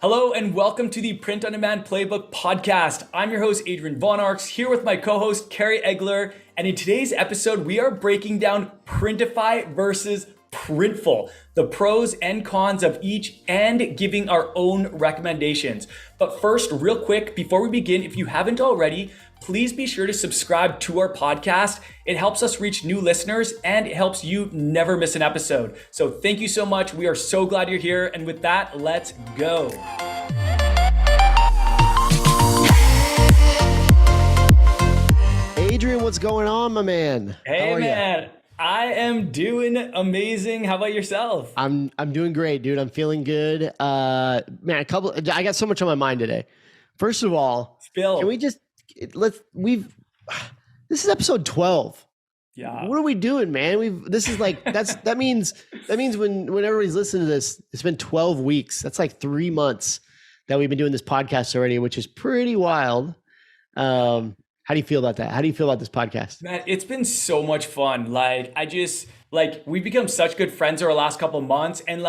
Hello and welcome to the Print on Demand Playbook podcast. I'm your host, Adrian Von Arx, here with my co-host, Carrie Egler. And in today's episode, we are breaking down Printify versus Printful, the pros and cons of each and giving our own recommendations. But first, real quick, before we begin, if you haven't already, please be sure to subscribe to our podcast. It helps us reach new listeners and it helps you never miss an episode. So thank you so much. We are so glad you're here. And with that, let's go. Adrian, what's going on, my man? Hey, man. I am doing amazing. How about yourself? I'm doing great, dude. I'm feeling good. I got so much on my mind today. First of all, can we just this is episode 12. Yeah. What are we doing, man? That means when everybody's listening to this, it's been 12 weeks. That's like 3 months that we've been doing this podcast already, which is pretty wild. How do you feel about that? How do you feel about this podcast? Man, it's been so much fun. We've become such good friends over the last couple of months. And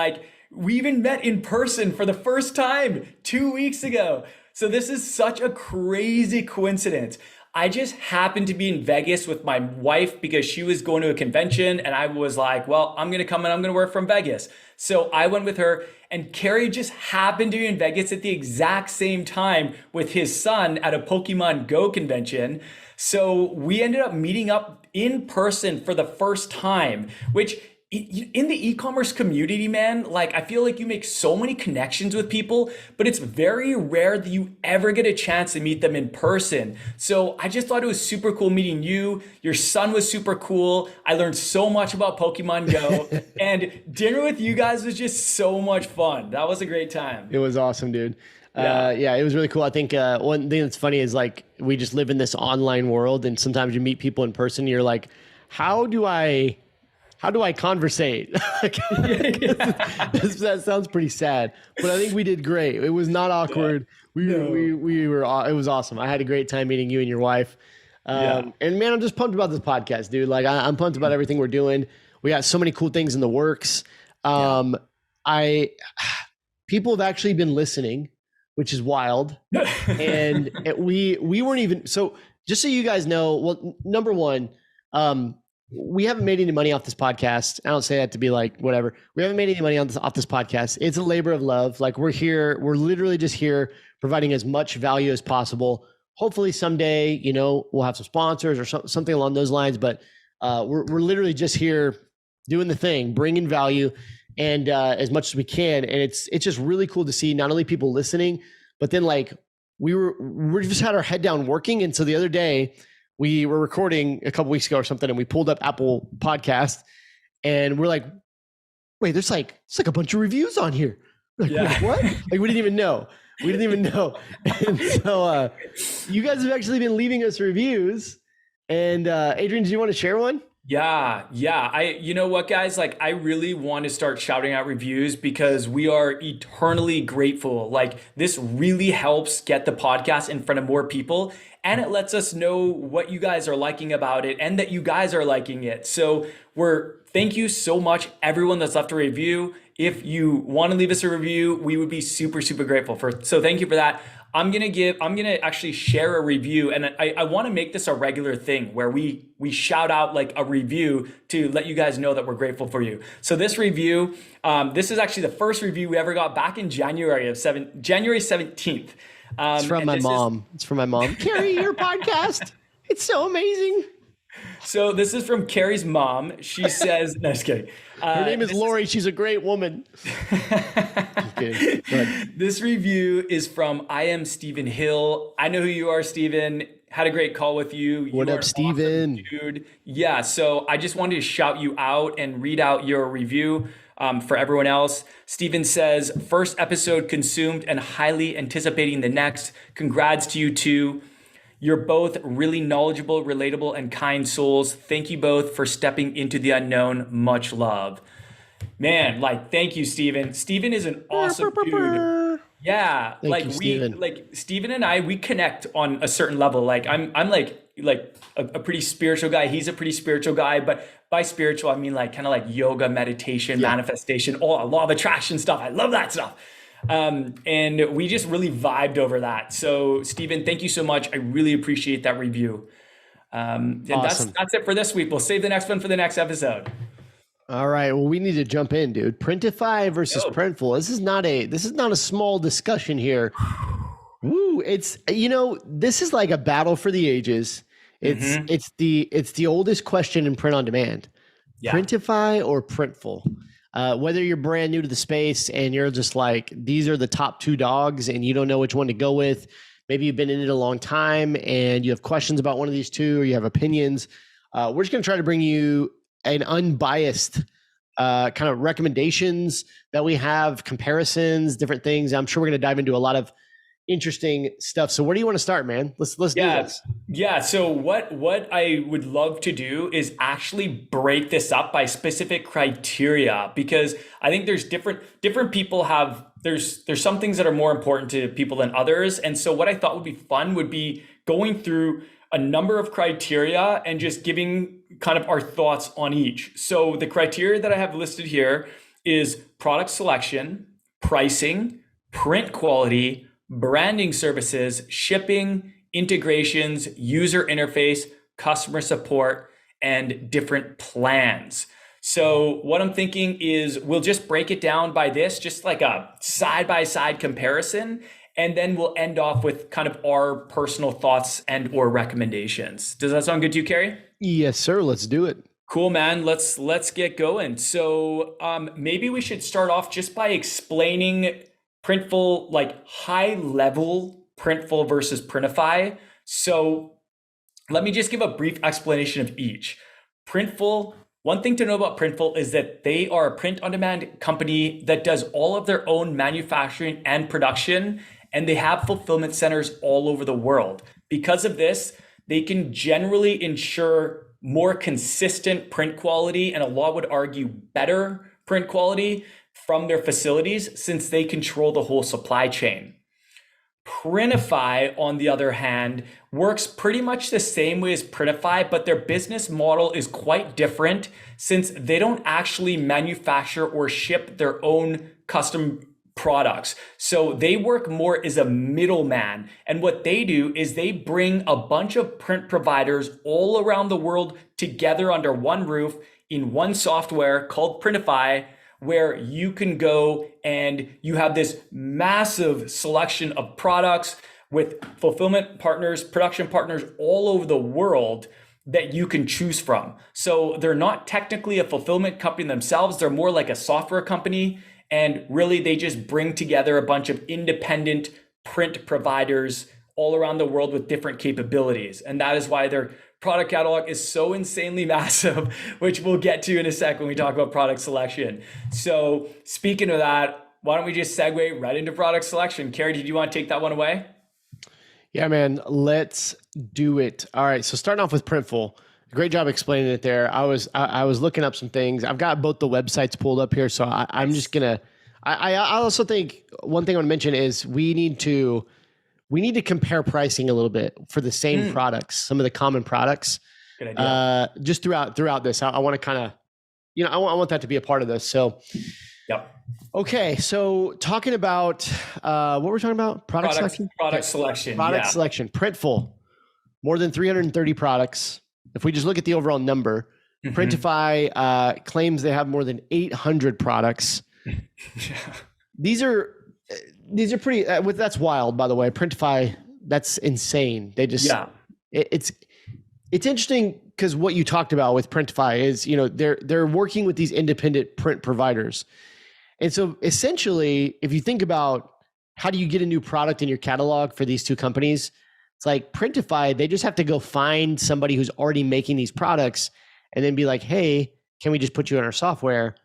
we even met in person for the first time 2 weeks ago. So this is such a crazy coincidence. I just happened to be in Vegas with my wife because she was going to a convention and I was like, well, I'm going to come and I'm going to work from Vegas. So I went with her and Carrie just happened to be in Vegas at the exact same time with his son at a Pokemon Go convention. So we ended up meeting up in person for the first time, which in the e-commerce community, man, I feel like you make so many connections with people, but it's very rare that you ever get a chance to meet them in person. So I just thought it was super cool meeting you. Your son was super cool. I learned so much about Pokemon Go and dinner with you guys was just so much fun. That was a great time. It was awesome, dude. Yeah. It was really cool. I think one thing that's funny is we just live in this online world and sometimes you meet people in person. And you're like, how do I conversate? That sounds pretty sad, but I think we did great. It was not awkward. Yeah. It was awesome. I had a great time meeting you and your wife. And man, I'm just pumped about this podcast, dude. I'm pumped about everything we're doing. We got so many cool things in the works. People have actually been listening, which is wild. And we weren't even, so just so you guys know, well, number one, we haven't made any money off this podcast. I don't say that to be whatever. We haven't made any money off this podcast. It's a labor of love. We're literally just here providing as much value as possible. Hopefully someday, we'll have some sponsors or something along those lines, but we're literally just here doing the thing, bringing value and as much as we can. And it's just really cool to see not only people listening, but then we just had our head down working. And so the other day, we were recording a couple weeks ago or something, and we pulled up Apple Podcast, and we're like, "Wait, it's like a bunch of reviews on here." Wait, what? We didn't even know. And so, you guys have actually been leaving us reviews. And Adrian, do you want to share one? Yeah. You know what, guys? I really want to start shouting out reviews because we are eternally grateful. This really helps get the podcast in front of more people. And it lets us know what you guys are liking about it and that you guys are liking it. So thank you so much, everyone that's left a review. If you want to leave us a review, we would be super, super grateful so thank you for that. I'm going to actually share a review, and I want to make this a regular thing where we shout out a review to let you guys know that we're grateful for you. So this review, this is actually the first review we ever got back in January 17th. It's from my mom. Carrie, your podcast. It's so amazing. So this is from Carrie's mom. She says, no, just kidding. Her name is Lori. She's a great woman. Just kidding. Go ahead. This review is from I am Stephen Hill. I know who you are, Stephen. Had a great call with you. What up, Stephen? Awesome dude. Yeah, so I just wanted to shout you out and read out your review. For everyone else, Steven says, first episode consumed and highly anticipating the next. Congrats to you two. You're both really knowledgeable, relatable, and kind souls. Thank you both for stepping into the unknown. Much love. Man, thank you, Steven. Steven is an awesome dude. Yeah, Thank you, Steven. Steven and I, we connect on a certain level. I'm a pretty spiritual guy. He's a pretty spiritual guy, but by spiritual, I mean kind of yoga, meditation, manifestation, all law of attraction stuff. I love that stuff. And we just really vibed over that. So Stephen, thank you so much. I really appreciate that review. And Awesome. that's it for this week. We'll save the next one for the next episode. All right. Well, we need to jump in, dude. Printify versus Go. Printful. This is not a small discussion here. Woo! It's this is like a battle for the ages. It's the oldest question in print on demand. Yeah. Printify or Printful. Whether you're brand new to the space and you're just like, these are the top two dogs and you don't know which one to go with. Maybe you've been in it a long time and you have questions about one of these two or you have opinions. We're just going to try to bring you an unbiased kind of recommendations that we have, comparisons, different things. I'm sure we're going to dive into a lot of interesting stuff. So where do you want to start, man? Let's do this. Yeah. So what I would love to do is actually break this up by specific criteria, because I think there's different people have there's some things that are more important to people than others. And so what I thought would be fun would be going through a number of criteria and just giving kind of our thoughts on each. So the criteria that I have listed here is product selection, pricing, print quality, branding services, shipping, integrations, user interface, customer support, and different plans. So what I'm thinking is we'll just break it down by this, just like a side-by-side comparison, and then we'll end off with kind of our personal thoughts and or recommendations. Does that sound good to you, Carrie? Yes, sir. Let's do it. Cool, man. Let's get going. So maybe we should start off just by explaining Printful, like high level Printful versus Printify. So let me just give a brief explanation of each. Printful, one thing to know about Printful is that they are a print on demand company that does all of their own manufacturing and production, and they have fulfillment centers all over the world. Because of this, they can generally ensure more consistent print quality, and a lot would argue better print quality from their facilities, since they control the whole supply chain. Printify, on the other hand, works pretty much the same way as Printify, but their business model is quite different, since they don't actually manufacture or ship their own custom products. So they work more as a middleman. And what they do is they bring a bunch of print providers all around the world together under one roof in one software called Printify, where you can go and you have this massive selection of products with fulfillment partners, production partners all over the world that you can choose from. So they're not technically a fulfillment company themselves. They're more like a software company. And really, they just bring together a bunch of independent print providers all around the world with different capabilities. And that is why their product catalog is so insanely massive, which we'll get to in a sec when we talk about product selection. So speaking of that, why don't we just segue right into product selection? Carrie, did you want to take that one away? Yeah, man, let's do it. All right. So starting off with Printful, great job explaining it there. I was looking up some things. I've got both the websites pulled up here. So I'm just going to, I also think one thing I want to mention is we need to compare pricing a little bit for the same products, some of the common products. Good idea. Just throughout this. I want to kind of, I want that to be a part of this. So, yep. Okay. So talking about, what we're talking about, product selection? Product selection. Product selection. Printful, more than 330 products. If we just look at the overall number, Printify claims they have more than 800 products. These are pretty, that's wild, by the way. Printify, that's insane. They just, it's interesting because what you talked about with Printify is, they're working with these independent print providers. And so essentially, if you think about how do you get a new product in your catalog for these two companies, it's like Printify, they just have to go find somebody who's already making these products and then be like, hey, can we just put you in our software?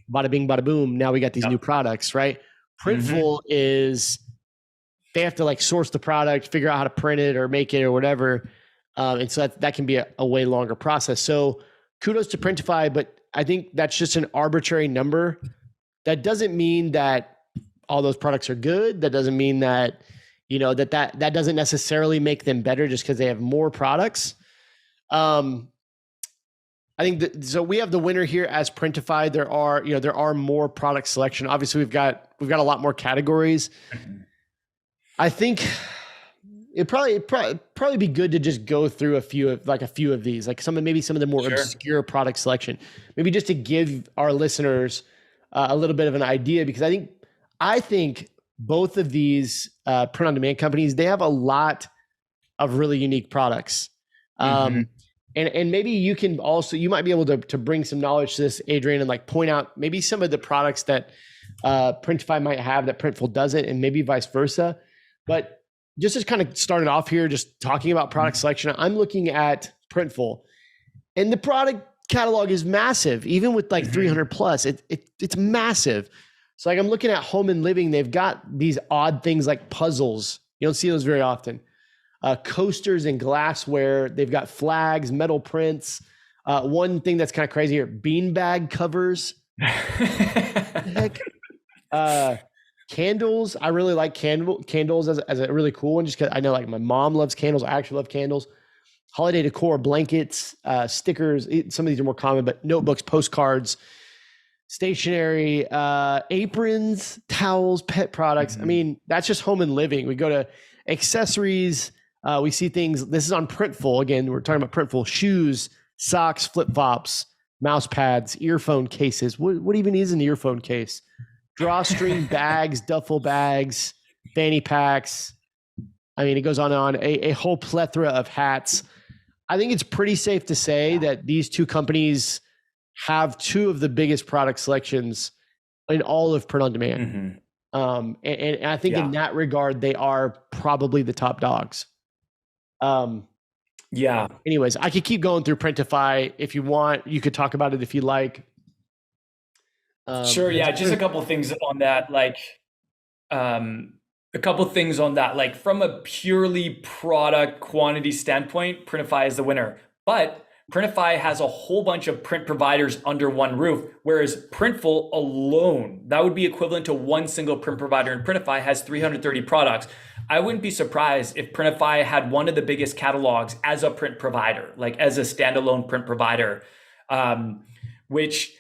Bada bing, bada boom. Now we got these new products, right? Printful is they have to like source the product, figure out how to print it or make it or whatever. And so that can be a way longer process. So kudos to Printify, but I think that's just an arbitrary number. That doesn't mean that all those products are good. That doesn't mean that, that doesn't necessarily make them better just because they have more products. I I think that, so we have the winner here as Printify. There are more product selection. Obviously we've got a lot more categories. I think it'd probably be good to just go through a few of these, like maybe some of the more obscure product selection, maybe just to give our listeners a little bit of an idea, because I think both of these print on demand companies, they have a lot of really unique products. And maybe you might be able to bring some knowledge to this, Adrian, and like point out maybe some of the products that Printify might have that Printful doesn't, and maybe vice versa. But just to kind of start it off here, just talking about product selection, I'm looking at Printful, and the product catalog is massive, even with like 300 plus. It's massive. So like I'm looking at home and living, they've got these odd things like puzzles. You don't see those very often. Coasters and glassware. They've got flags, metal prints. One thing that's kind of crazy here, beanbag covers. Heck. Candles. I really like candles as a really cool one, just because I know like my mom loves candles. I actually love candles. Holiday decor, blankets, stickers. Some of these are more common, but notebooks, postcards, stationery, aprons, towels, pet products. I mean, that's just home and living. We go to accessories. We see things. This is on Printful. Again, we're talking about Printful. Shoes, socks, flip-flops, mouse pads, earphone cases. What even is an earphone case? Drawstring bags, duffel bags, fanny packs. I mean, it goes on and on. A whole plethora of hats. I think it's pretty safe to say that these two companies have two of the biggest product selections in all of print on demand. And I think in that regard, they are probably the top dogs. Anyways, I could keep going through Printify if you want. You could talk about it if you like. Sure. Yeah. Just a couple of things on that. Like from a purely product quantity standpoint, Printify is the winner. But Printify has a whole bunch of print providers under one roof, whereas Printful alone, that would be equivalent to one single print provider, and Printify has 330 products. I wouldn't be surprised if Printify had one of the biggest catalogs as a print provider, like as a standalone print provider, which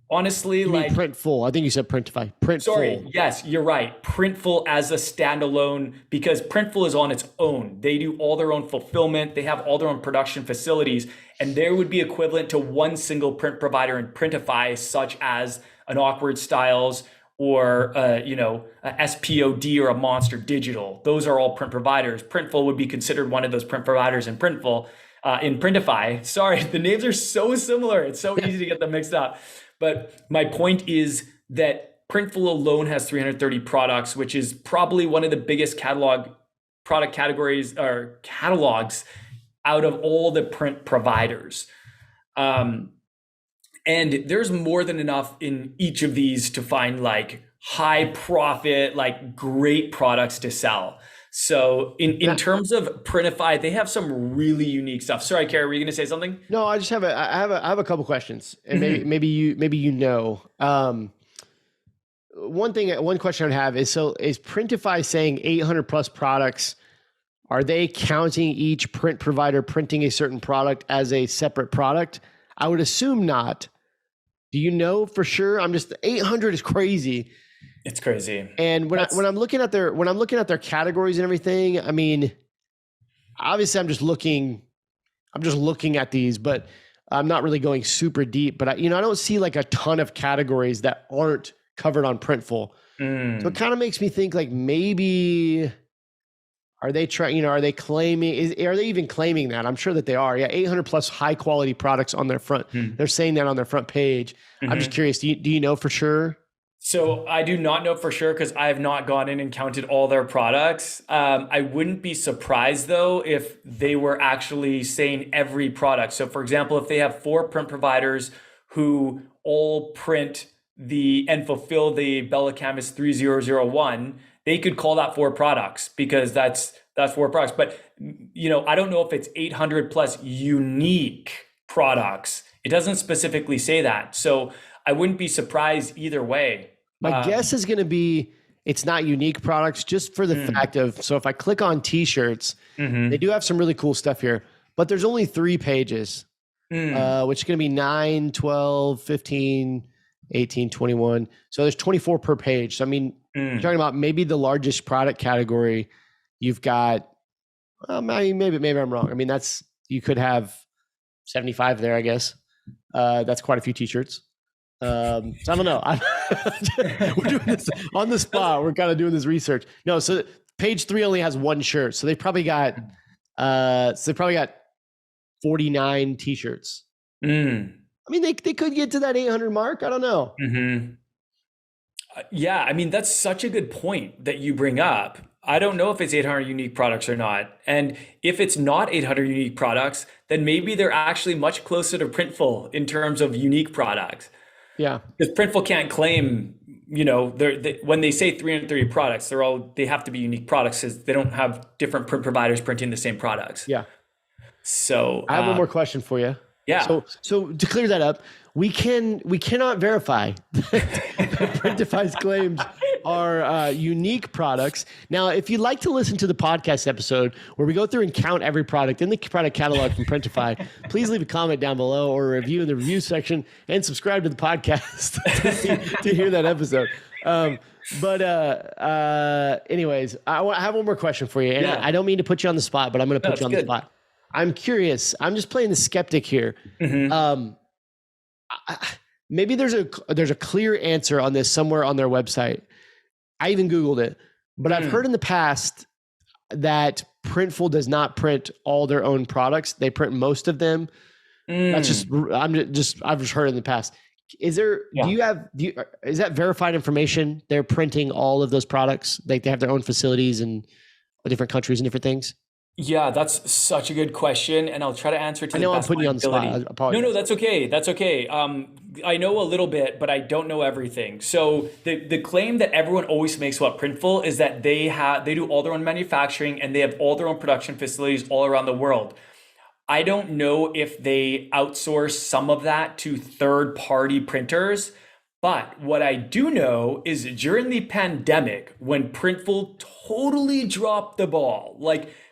honestly, you mean Printful. I think you said Printify. Printful. Sorry, yes, you're right. Printful as a standalone, because Printful is on its own. They do all their own fulfillment. They have all their own production facilities, and there would be equivalent to one single print provider in Printify, such as an Awkward Styles or a SPOD or a Monster Digital. Those are all print providers. Printful would be considered one of those print providers in Printful, in Printify. Sorry, the names are so similar. It's so easy to get them mixed up. But my point is that Printful alone has 330 products, which is probably one of the biggest product categories or catalogs out of all the print providers. And there's more than enough in each of these to find like high profit, like great products to sell. So in terms of Printify, they have some really unique stuff. Sorry, Carrie, were you going to say something? No, I have a couple questions, and maybe you know. One question I'd have is Printify saying 800 plus products? Are they counting each print provider printing a certain product as a separate product? I would assume not. Do you know for sure? 800 is crazy. It's crazy. And when I'm looking at their categories and everything, I mean, obviously I'm just looking at these, but I'm not really going super deep. But I don't see like a ton of categories that aren't covered on Printful. So it kind of makes me think like maybe are they claiming? Are they even claiming that? I'm sure that they are. Yeah, 800 plus high quality products on their front. They're saying that on their front page. I'm just curious. Do you know for sure? So I do not know for sure because I have not gone in and counted all their products. I wouldn't be surprised though if they were actually saying every product. So for example, if they have 4 print providers who all print and fulfill the Bella Canvas 3001, they could call that 4 products because that's 4 products. But I don't know if it's 800 plus unique products. It doesn't specifically say that. So I wouldn't be surprised either way. My guess is going to be it's not unique products just for the fact of, so if I click on t-shirts, they do have some really cool stuff here, but there's only 3 pages. which is going to be 9, 12, 15, 18, 21. So there's 24 per page. So, I mean, you're talking about maybe the largest product category. You've got, maybe I'm wrong. I mean, you could have 75 there, I guess. That's quite a few t-shirts. So I don't know. We're doing this on the spot. We're kind of doing this research. No, so page 3 only has one shirt. So they probably got 49 t-shirts. I mean, they could get to that 800 mark. I don't know. Yeah, I mean, that's such a good point that you bring up. I don't know if it's 800 unique products or not. And if it's not 800 unique products, then maybe they're actually much closer to Printful in terms of unique products. Yeah. Because Printful can't claim, when they say 330 products, they have to be unique products because they don't have different print providers printing the same products. Yeah. So I have one more question for you. Yeah. So to clear that up, we cannot verify that Printify's claims are unique products. Now, if you'd like to listen to the podcast episode where we go through and count every product in the product catalog from Printify, please leave a comment down below or a review in the review section and subscribe to the podcast to hear that episode. Anyways, I have one more question for you. And I don't mean to put you on the spot, but I'm going to put you on the spot. I'm curious. I'm just playing the skeptic here. Maybe there's a clear answer on this somewhere on their website. I even Googled it, but I've heard in the past that Printful does not print all their own products. They print most of them. That's I've just heard in the past. Is there, is that verified information? They're printing all of those products. They have their own facilities in different countries and different things. Yeah, that's such a good question, and I'll try to answer it to the best of my ability. I know I'm putting you on the spot. No, that's okay. That's okay. I know a little bit, but I don't know everything. So the claim that everyone always makes about Printful is that they do all their own manufacturing and they have all their own production facilities all around the world. I don't know if they outsource some of that to third-party printers, but what I do know is during the pandemic, when Printful totally dropped the ball,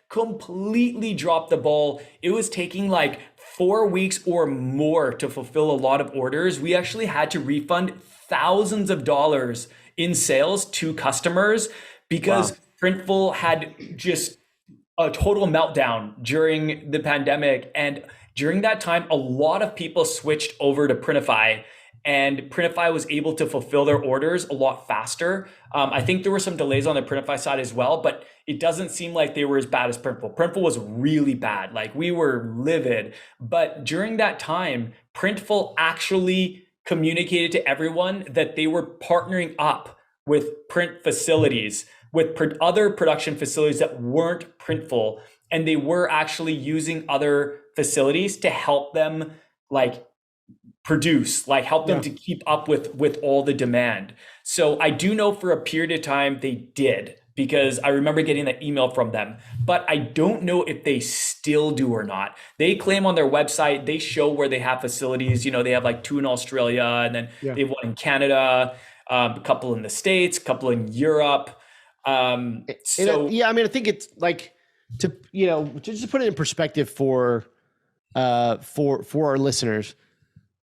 completely dropped the ball. It was taking 4 weeks or more to fulfill a lot of orders. We actually had to refund thousands of dollars in sales to customers because Printful had just a total meltdown during the pandemic. And during that time, a lot of people switched over to Printify, and Printify was able to fulfill their orders a lot faster. I think there were some delays on the Printify side as well, but it doesn't seem like they were as bad as Printful. Printful was really bad. We were livid. But during that time, Printful actually communicated to everyone that they were partnering up with print facilities, with other production facilities that weren't Printful. And they were actually using other facilities to help them produce, help them to keep up with all the demand. So I do know for a period of time they did, because I remember getting that email from them, but I don't know if they still do or not. They claim on their website, they show where they have facilities. They have 2 in Australia, and then they have 1 in Canada, a couple in the States, a couple in Europe. I mean, I think it's just to put it in perspective for our listeners.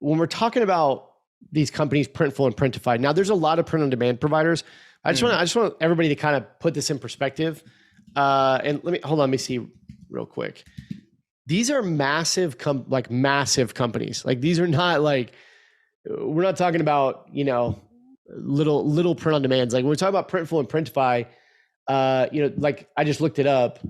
When we're talking about these companies, Printful and Printify, now there's a lot of print on demand providers. I just want everybody to kind of put this in perspective. And let me see real quick. These are massive, massive companies. These are not we're not talking about, little print on demands. When we're talking about Printful and Printify, I just looked it up.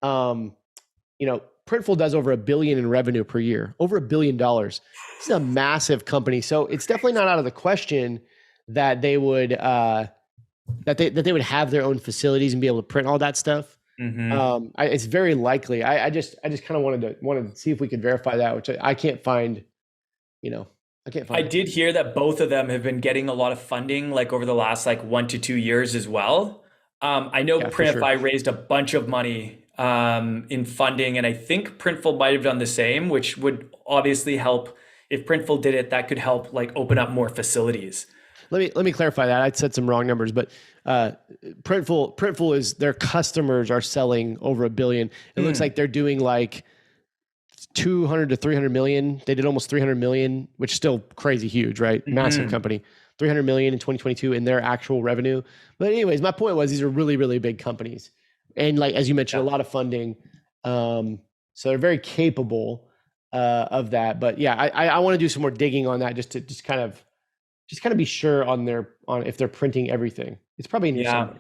Printful does over $1 billion in revenue per year, over $1 billion. This is a massive company. So it's definitely not out of the question that they would, that they would have their own facilities and be able to print all that stuff. It's very likely. I just kind of wanted to see if we could verify that, which I can't find. I did hear that both of them have been getting a lot of funding, over the last 1 to 2 years as well. I know Printify raised a bunch of money in funding, and I think Printful might have done the same, which would obviously help. If Printful did it, that could help open up more facilities. Let me clarify that. I said some wrong numbers, but Printful is, their customers are selling over $1 billion. It looks like they're doing 200 to 300 million. They did almost 300 million, which is still crazy huge, right? Massive company. 300 million in 2022 in their actual revenue. But anyways, my point was these are really, really big companies. And like, as you mentioned, a lot of funding. So they're very capable of that. But yeah, I want to do some more digging on that just to kind of be sure on if they're printing everything. It's probably in here somewhere.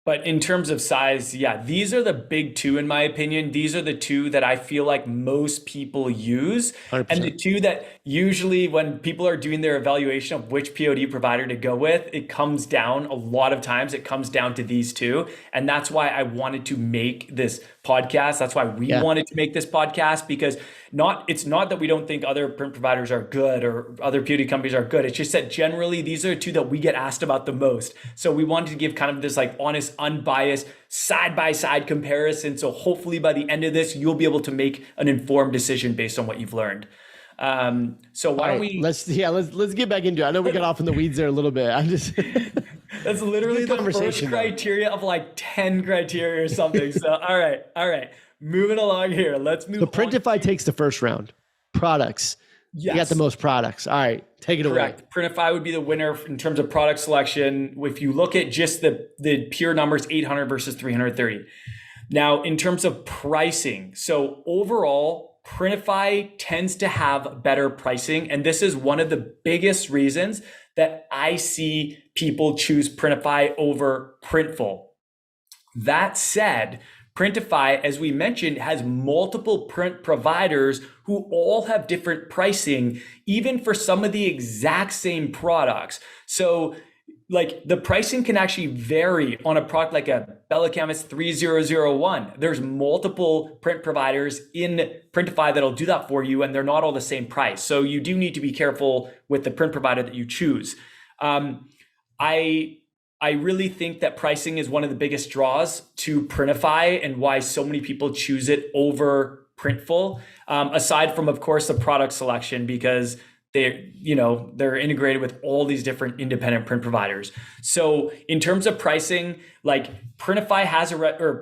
But in terms of size, yeah, these are the big two, in my opinion. These are the two that I feel like most people use. 100%. And the two that usually when people are doing their evaluation of which POD provider to go with, it comes down, a lot of times it comes down to these two. And that's why I wanted to make this podcast. That's why we wanted to make this podcast, because it's not that we don't think other print providers are good or other POD companies are good. It's just that generally these are the two that we get asked about the most. So we wanted to give kind of this like honest, unbiased, side-by-side comparison. So hopefully by the end of this, you'll be able to make an informed decision based on what you've learned. So why don't we let's get back into it. I know we got off in the weeds there a little bit. I'm just that's literally the first criteria of like 10 criteria or something. So all right. Moving along here. Let's move on. So Printify takes the first round. Products. Yes. You got the most products. All right. Take it away. Correct. Printify would be the winner in terms of product selection. If you look at just the pure numbers, 800 versus 330. Now, in terms of pricing, so overall, Printify tends to have better pricing. And this is one of the biggest reasons that I see people choose Printify over Printful. That said, Printify, as we mentioned, has multiple print providers who all have different pricing, even for some of the exact same products. So like the pricing can actually vary on a product like a Bella Canvas 3001. There's multiple print providers in Printify that'll do that for you, and they're not all the same price. So you do need to be careful with the print provider that you choose. I really think that pricing is one of the biggest draws to Printify and why so many people choose it over Printful. Aside from, of course, the product selection, because they're integrated with all these different independent print providers. So in terms of pricing, like Printify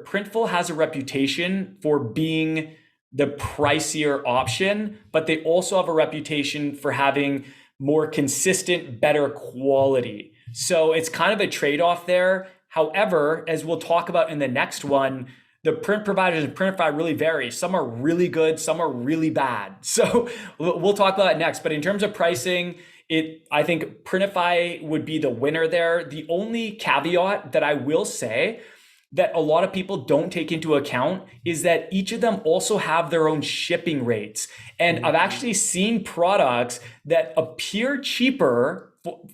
Printful has a reputation for being the pricier option, but they also have a reputation for having more consistent, better quality. So it's kind of a trade-off there. However, as we'll talk about in the next one, the print providers in Printify really vary. Some are really good, some are really bad. So we'll talk about that next. But in terms of pricing, I think Printify would be the winner there. The only caveat that I will say that a lot of people don't take into account is that each of them also have their own shipping rates. And I've actually seen products that appear cheaper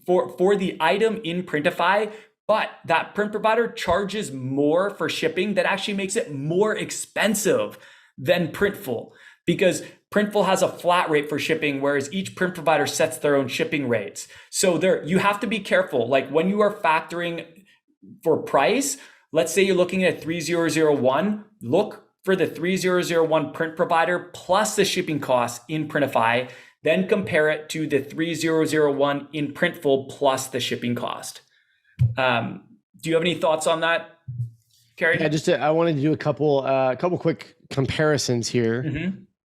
for the item in Printify, but that print provider charges more for shipping. That actually makes it more expensive than Printful, because Printful has a flat rate for shipping, whereas each print provider sets their own shipping rates. So you have to be careful. Like when you are factoring for price, let's say you're looking at 3001, look for the 3001 print provider plus the shipping costs in Printify. Then compare it to the 3001 in Printful plus the shipping cost. Do you have any thoughts on that, Kerry? Yeah, I wanted to do a couple quick comparisons here.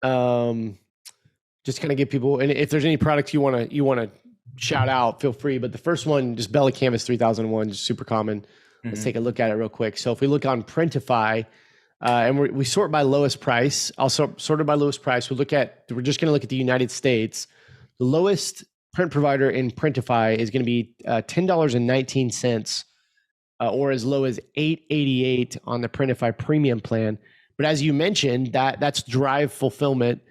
Just kind of give people, and if there's any products you want to shout out, feel free. But the first one, just Bella Canvas 3001, just super common. Let's take a look at it real quick. So if we look on Printify, and we sort by lowest price. I'll sort it by lowest price. We're just going to look at the United States. The lowest print provider in Printify is going to be $10.19, or as low as $8.88 on the Printify Premium plan. But as you mentioned, that's Drive fulfillment.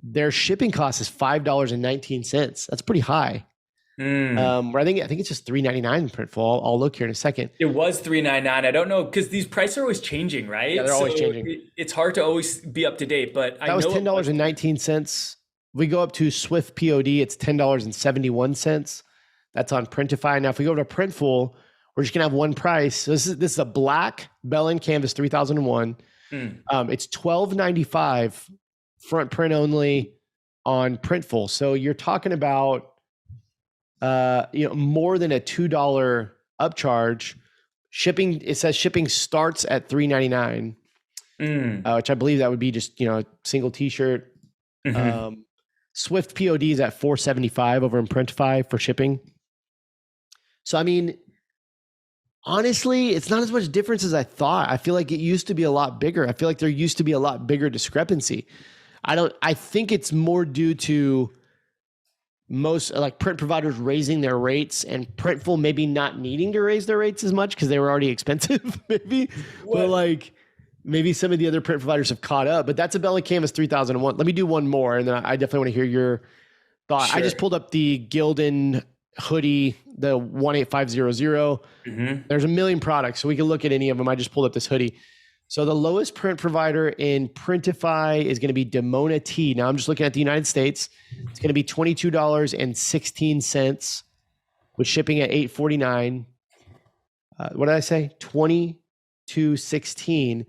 Their shipping cost is $5.19. That's pretty high. Where I think it's just $3.99 in Printful. I'll look here in a second. It was $3.99. I don't know, because these prices are always changing, right? Yeah, they're always changing. It's hard to always be up to date, but that was $10.19. We go up to Swift POD, it's $10.71. That's on Printify. Now, if we go to Printful, we're just gonna have one price. So this is a black Bella Canvas 3001. It's $12.95 front print only on Printful. So you're talking about more than a $2 upcharge. Shipping, it says shipping starts at $3.99, which I believe that would be just a single t-shirt. Hmm. Swift POD is at $4.75 over in Printify for shipping. So I mean, honestly, it's not as much difference as I thought. I feel like it used to be a lot bigger. I feel like there used to be a lot bigger discrepancy. I think it's more due to most like print providers raising their rates and Printful maybe not needing to raise their rates as much because they were already expensive, maybe. But What? like maybe some of the other print providers have caught up. But that's a Bella Canvas 3001. Let me do one more, and then I definitely want to hear your thought. I Sure. just pulled up the Gildan hoodie, the 18500. Hmm. There's a million products, so we can look at any of them. I just pulled up this hoodie. So the lowest print provider in Printify is going to be Demona T. Now I'm just looking at the United States. It's going to be $22.16 with shipping at $8.49. What did I say? $22.16.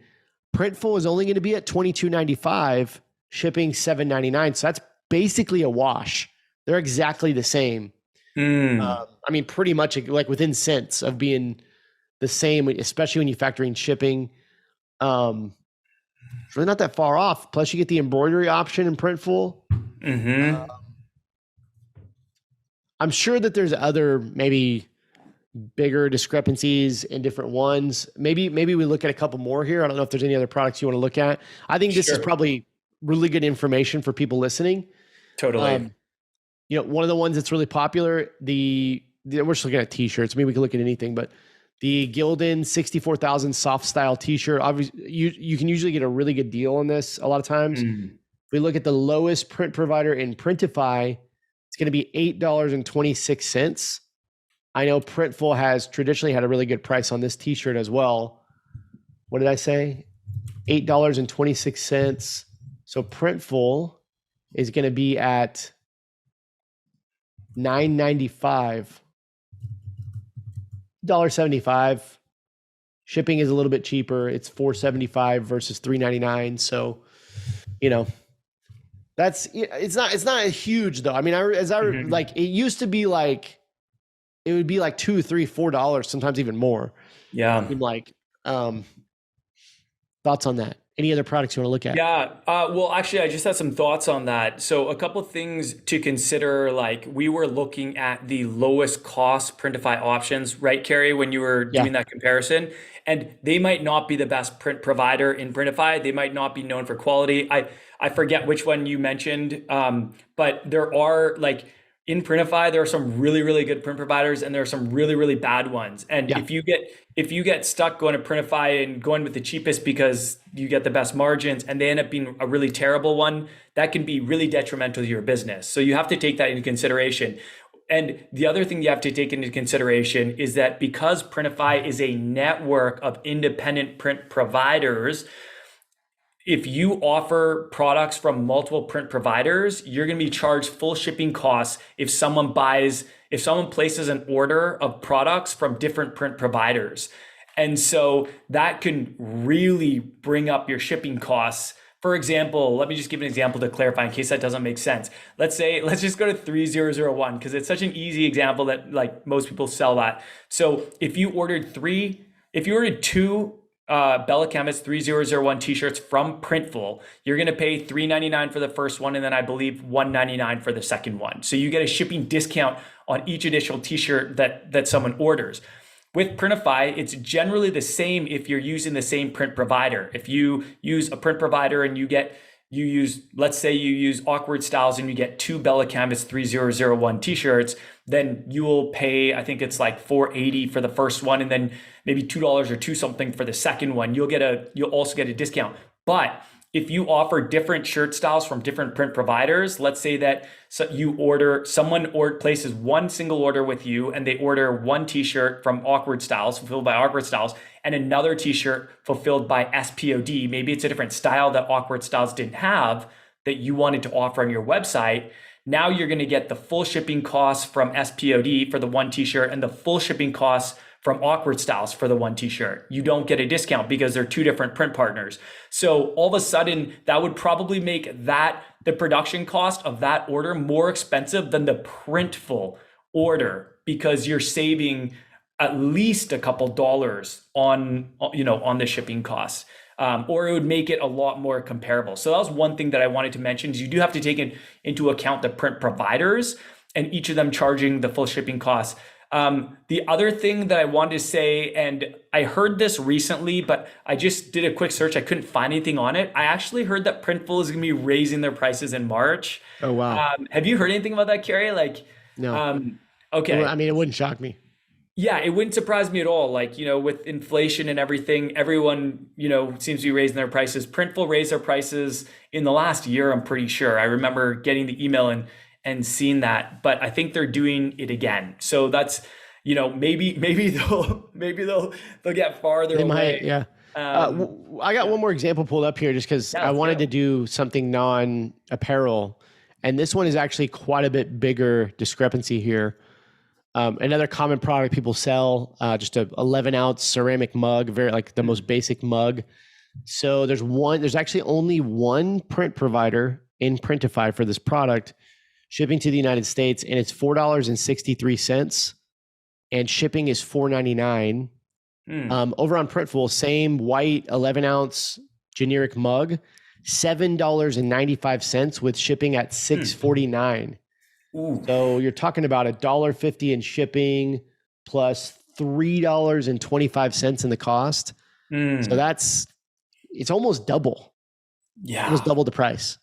Printful is only going to be at $22.95, shipping $7.99. So that's basically a wash. They're exactly the same. Mm. I mean, pretty much like within cents of being the same, especially when you factor in shipping. It's really not that far off. Plus, you get the embroidery option in Printful. Hmm. I'm sure that there's other maybe bigger discrepancies in different ones. Maybe we look at a couple more here. I don't know if there's any other products you want to look at. I think this is Sure. probably really good information for people listening. Totally. One of the ones that's really popular, we're just looking at t-shirts. Maybe we can look at anything, but the Gildan 64,000 soft style t-shirt, obviously you can usually get a really good deal on this a lot of times. Mm. If we look at the lowest print provider in Printify, it's going to be $8.26. I know Printful has traditionally had a really good price on this t-shirt as well. What did I say? $8.26. So Printful is going to be at $9.95. $1.75. Shipping is a little bit cheaper. It's $4.75 versus $3.99. So, it's not huge though. I mean, Mhm. like it used to be like it would be like $2, $3, $4, sometimes even more. Yeah. Like, um, thoughts on that? Any other products you want to look at? Yeah. Well, actually, I just had some thoughts on that. So, a couple of things to consider. Like, we were looking at the lowest cost Printify options, right, Carrie, when you were Yeah. doing that comparison. And they might not be the best print provider in Printify. They might not be known for quality. I forget which one you mentioned, but there are like in Printify, there are some really, really good print providers, and there are some really, really bad ones. And Yeah. if you get stuck going to Printify and going with the cheapest because you get the best margins and they end up being a really terrible one, that can be really detrimental to your business. So you have to take that into consideration. And the other thing you have to take into consideration is that because Printify is a network of independent print providers, if you offer products from multiple print providers, you're going to be charged full shipping costs if someone places an order of products from different print providers. And so that can really bring up your shipping costs. For example, let me just give an example to clarify in case that doesn't make sense. Let's just go to 3001 because it's such an easy example that like most people sell that. So if you ordered two Bella Canvas 3001 t-shirts from Printful, you're going to pay $3.99 for the first one, and then I believe $1.99 for the second one. So you get a shipping discount on each additional t-shirt that someone orders. With Printify, it's generally the same if you're using the same print provider. If you use a print provider and let's say you use Awkward Styles and you get two Bella Canvas 3001 t-shirts, then you will pay, I think it's like $4.80 for the first one, and then maybe $2 or two something for the second one. You'll also get a discount. But if you offer different shirt styles from different print providers, let's say that someone places one single order with you and they order one t-shirt from Awkward Styles, fulfilled by Awkward Styles, and another t-shirt fulfilled by SPOD. Maybe it's a different style that Awkward Styles didn't have that you wanted to offer on your website. Now you're going to get the full shipping costs from SPOD for the one t-shirt and the full shipping costs from Awkward Styles for the one t-shirt. You don't get a discount because they're two different print partners. So all of a sudden, that would probably make the production cost of that order more expensive than the Printful order because you're saving at least a couple dollars on the shipping costs. or it would make it a lot more comparable. So that was one thing that I wanted to mention is you do have to take into account the print providers and each of them charging the full shipping costs. The other thing that I wanted to say, and I heard this recently, but I just did a quick search. I couldn't find anything on it. I actually heard that Printful is going to be raising their prices in March. Oh, wow. Have you heard anything about that, Carrie? Like, No. Okay. I mean, it wouldn't shock me. Yeah, it wouldn't surprise me at all. Like, with inflation and everything, everyone, seems to be raising their prices. Printful raised their prices in the last year, I'm pretty sure. I remember getting the email and seeing that, but I think they're doing it again. So that's, maybe they'll get farther They away. might, yeah. I got one more example pulled up here just because I wanted to do something non-apparel. And this one is actually quite a bit bigger discrepancy here. Another common product people sell, just a 11-ounce ceramic mug, very like the most basic mug. So there's actually only one print provider in Printify for this product, shipping to the United States, and it's $4.63, and shipping is $4.99. Over on Printful, same white 11-ounce generic mug, $7.95 with shipping at $6.49. So you're talking about $1.50 in shipping plus $3.25 in the cost. So it's almost double. Yeah. Almost double the price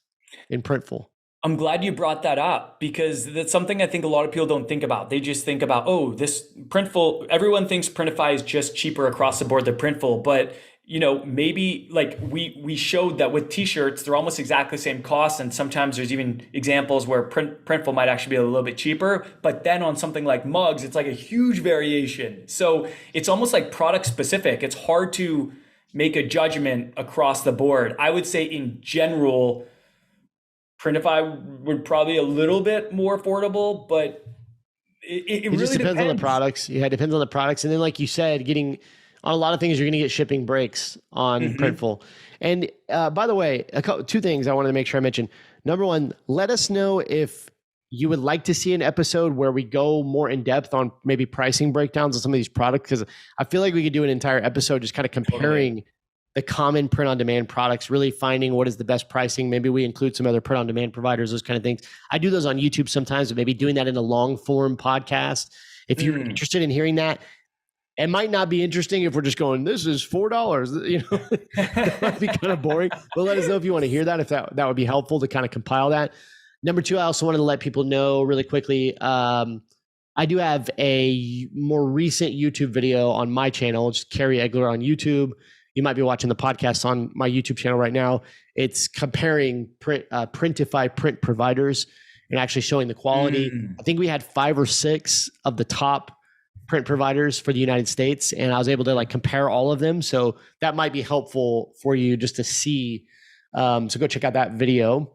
in Printful. I'm glad you brought that up because that's something I think a lot of people don't think about. They just think about, this Printful, everyone thinks Printify is just cheaper across the board than Printful, but maybe like we showed that with t-shirts, they're almost exactly the same cost. And sometimes there's even examples where Printful might actually be a little bit cheaper, but then on something like mugs, it's like a huge variation. So it's almost like product specific. It's hard to make a judgment across the board. I would say in general, Printify would probably a little bit more affordable, but it really just depends on the products. Yeah, it depends on the products. And then like you said, on a lot of things, you're going to get shipping breaks on Printful. And by the way, two things I wanted to make sure I mentioned. Number one, let us know if you would like to see an episode where we go more in depth on maybe pricing breakdowns on some of these products, because I feel like we could do an entire episode just kind of comparing the common print-on-demand products, really finding what is the best pricing. Maybe we include some other print-on-demand providers, those kind of things. I do those on YouTube sometimes, but maybe doing that in a long-form podcast. If you're interested in hearing that, it might not be interesting if we're just going, this is $4. That might be kind of boring. But let us know if you want to hear that, if that would be helpful to kind of compile that. Number two, I also wanted to let people know really quickly, I do have a more recent YouTube video on my channel. It's Carrie Egler on YouTube. You might be watching the podcast on my YouTube channel right now. It's comparing Printify print providers and actually showing the quality. I think we had 5 or 6 of the top print providers for the United States, and I was able to compare all of them. So that might be helpful for you just to see. So go check out that video.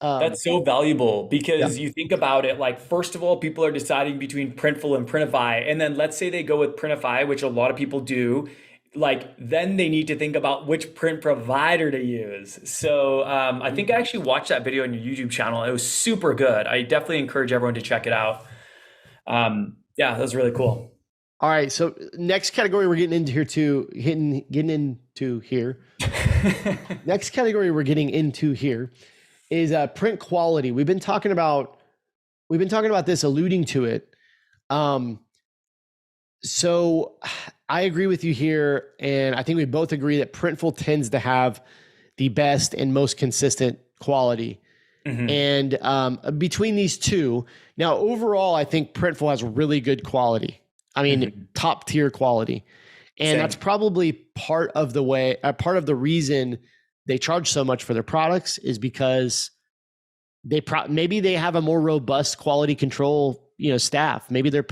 That's so valuable because you think about it, first of all, people are deciding between Printful and Printify. And then let's say they go with Printify, which a lot of people do. Then they need to think about which print provider to use. So I think I actually watched that video on your YouTube channel. It was super good. I definitely encourage everyone to check it out. Yeah, that was really cool. All right. So next category we're getting into here too, getting into here. Next category we're getting into here is print quality. We've been talking about this, alluding to it. So I agree with you here, and I think we both agree that Printful tends to have the best and most consistent quality. And between these two, now overall, I think Printful has really good quality. I mean, top tier quality, and that's probably part of the reason they charge so much for their products is because maybe they have a more robust quality control, staff. Maybe they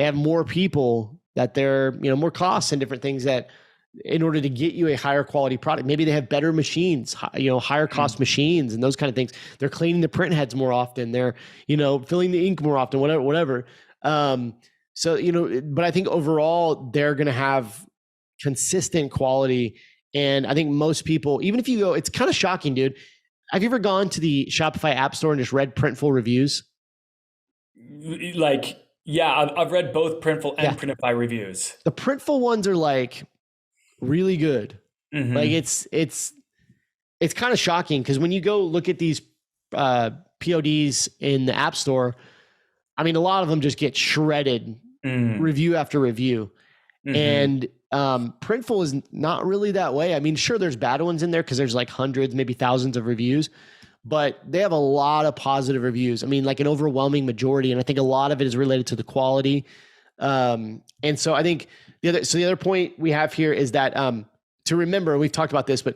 have more people that they're, more costs and different things that in order to get you a higher quality product, maybe they have better machines, higher cost machines and those kind of things. They're cleaning the print heads more often. They're, filling the ink more often, whatever. So, but I think overall they're going to have consistent quality. And I think most people, even if you go, it's kind of shocking, dude. Have you ever gone to the Shopify App Store and just read Printful reviews? Yeah, I've read both Printful and Printify reviews. The Printful ones are really good. Like Mm-hmm. it's kind of shocking because when you go look at these PODs in the App Store, I mean, a lot of them just get shredded Mm. review after review. Mm-hmm. And Printful is not really that way. I mean, sure, there's bad ones in there because there's like hundreds, maybe thousands of reviews, but they have a lot of positive reviews. I mean, like an overwhelming majority, and I think a lot of it is related to the quality. And so I think the other point we have here is that to remember, we've talked about this, but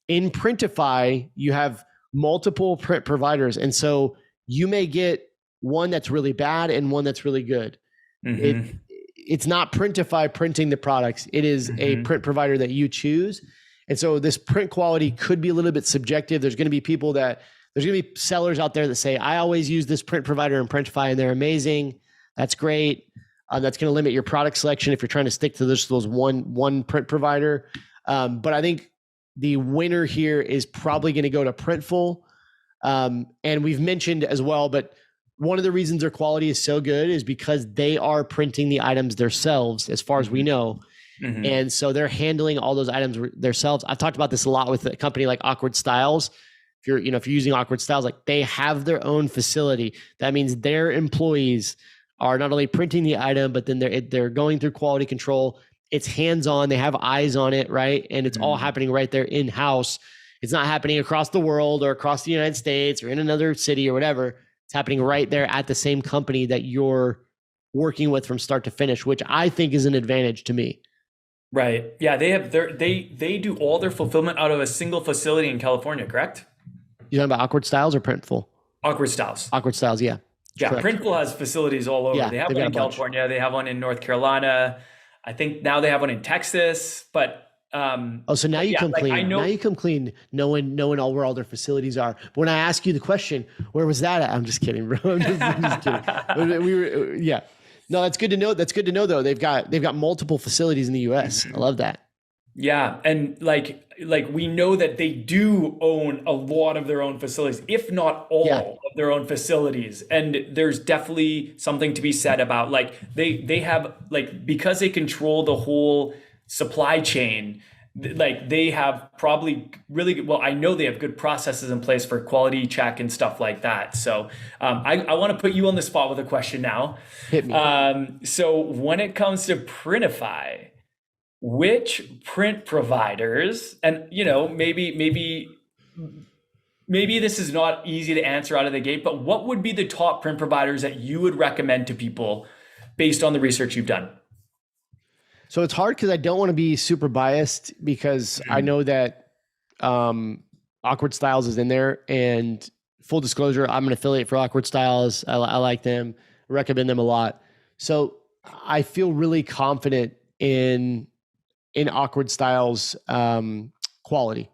in Printify, you have multiple print providers, and so you may get one that's really bad and one that's really good. Mm-hmm. It's not Printify printing the products. It is a Mm-hmm. print provider that you choose. And so this print quality could be a little bit subjective. There's going to be there's going to be sellers out there that say, I always use this print provider in Printify and they're amazing. That's great. That's going to limit your product selection if you're trying to stick to those one print provider. But I think the winner here is probably going to go to Printful. And we've mentioned as well, but one of the reasons their quality is so good is because they are printing the items themselves, as far as we know. Mm-hmm. And so they're handling all those items themselves. I've talked about this a lot with a company like Awkward Styles. If you're using Awkward Styles, like they have their own facility. That means their employees are not only printing the item, but then they're going through quality control. It's hands-on. They have eyes on it, right? And it's all happening right there in-house. It's not happening across the world or across the United States or in another city or whatever. It's happening right there at the same company that you're working with from start to finish, which I think is an advantage to me. Right. Yeah, they do all their fulfillment out of a single facility in California, correct? You talking about Awkward Styles or Printful? Awkward Styles. Awkward Styles, yeah. Yeah, Correct. Printful has facilities all over. Yeah, They have they've one got a in bunch. California. They have one in North Carolina. I think now they have one in Texas. But Oh, so now you yeah, come like I clean. Now know. you come clean, knowing where all their facilities are. But when I ask you the question, where was that at? I'm just kidding, bro. I'm just kidding. We were, yeah. No, that's good to know. That's good to know, though. They've got multiple facilities in the U.S. I love that. Yeah, and like we know that they do own a lot of their own facilities, if not Yeah, all of their own facilities. And there's definitely something to be said about like they have like because they control the whole supply chain, like they have probably really good, well, I know they have good processes in place for quality check and stuff like that. So I want to put you on the spot with a question now. hit me. So when it comes to Printify, which print providers, and maybe this is not easy to answer out of the gate, but what would be the top print providers that you would recommend to people based on the research you've done? So it's hard because I don't want to be super biased because I know that Awkward Styles is in there. And full disclosure, I'm an affiliate for Awkward Styles. I like them, recommend them a lot. So I feel really confident in Awkward Styles quality.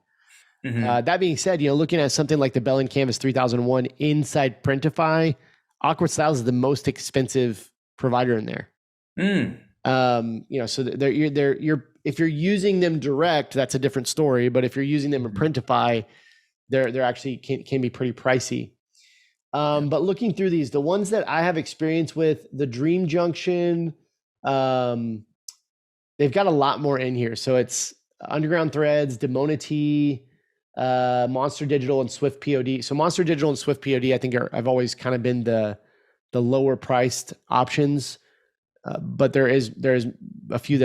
Mm-hmm. That being said, looking at something like the Bell and Canvas 3001 inside Printify, Awkward Styles is the most expensive provider in there. Mm. So you're if you're using them direct, that's a different story. But if you're using them in Printify, they're actually can be pretty pricey. But looking through these, the ones that I have experience with, the Dream Junction, they've got a lot more in here. So it's Underground Threads, Demonity, Monster Digital, and Swift POD. So Monster Digital and Swift POD, I think I've always kind of been the lower priced options. But there is a few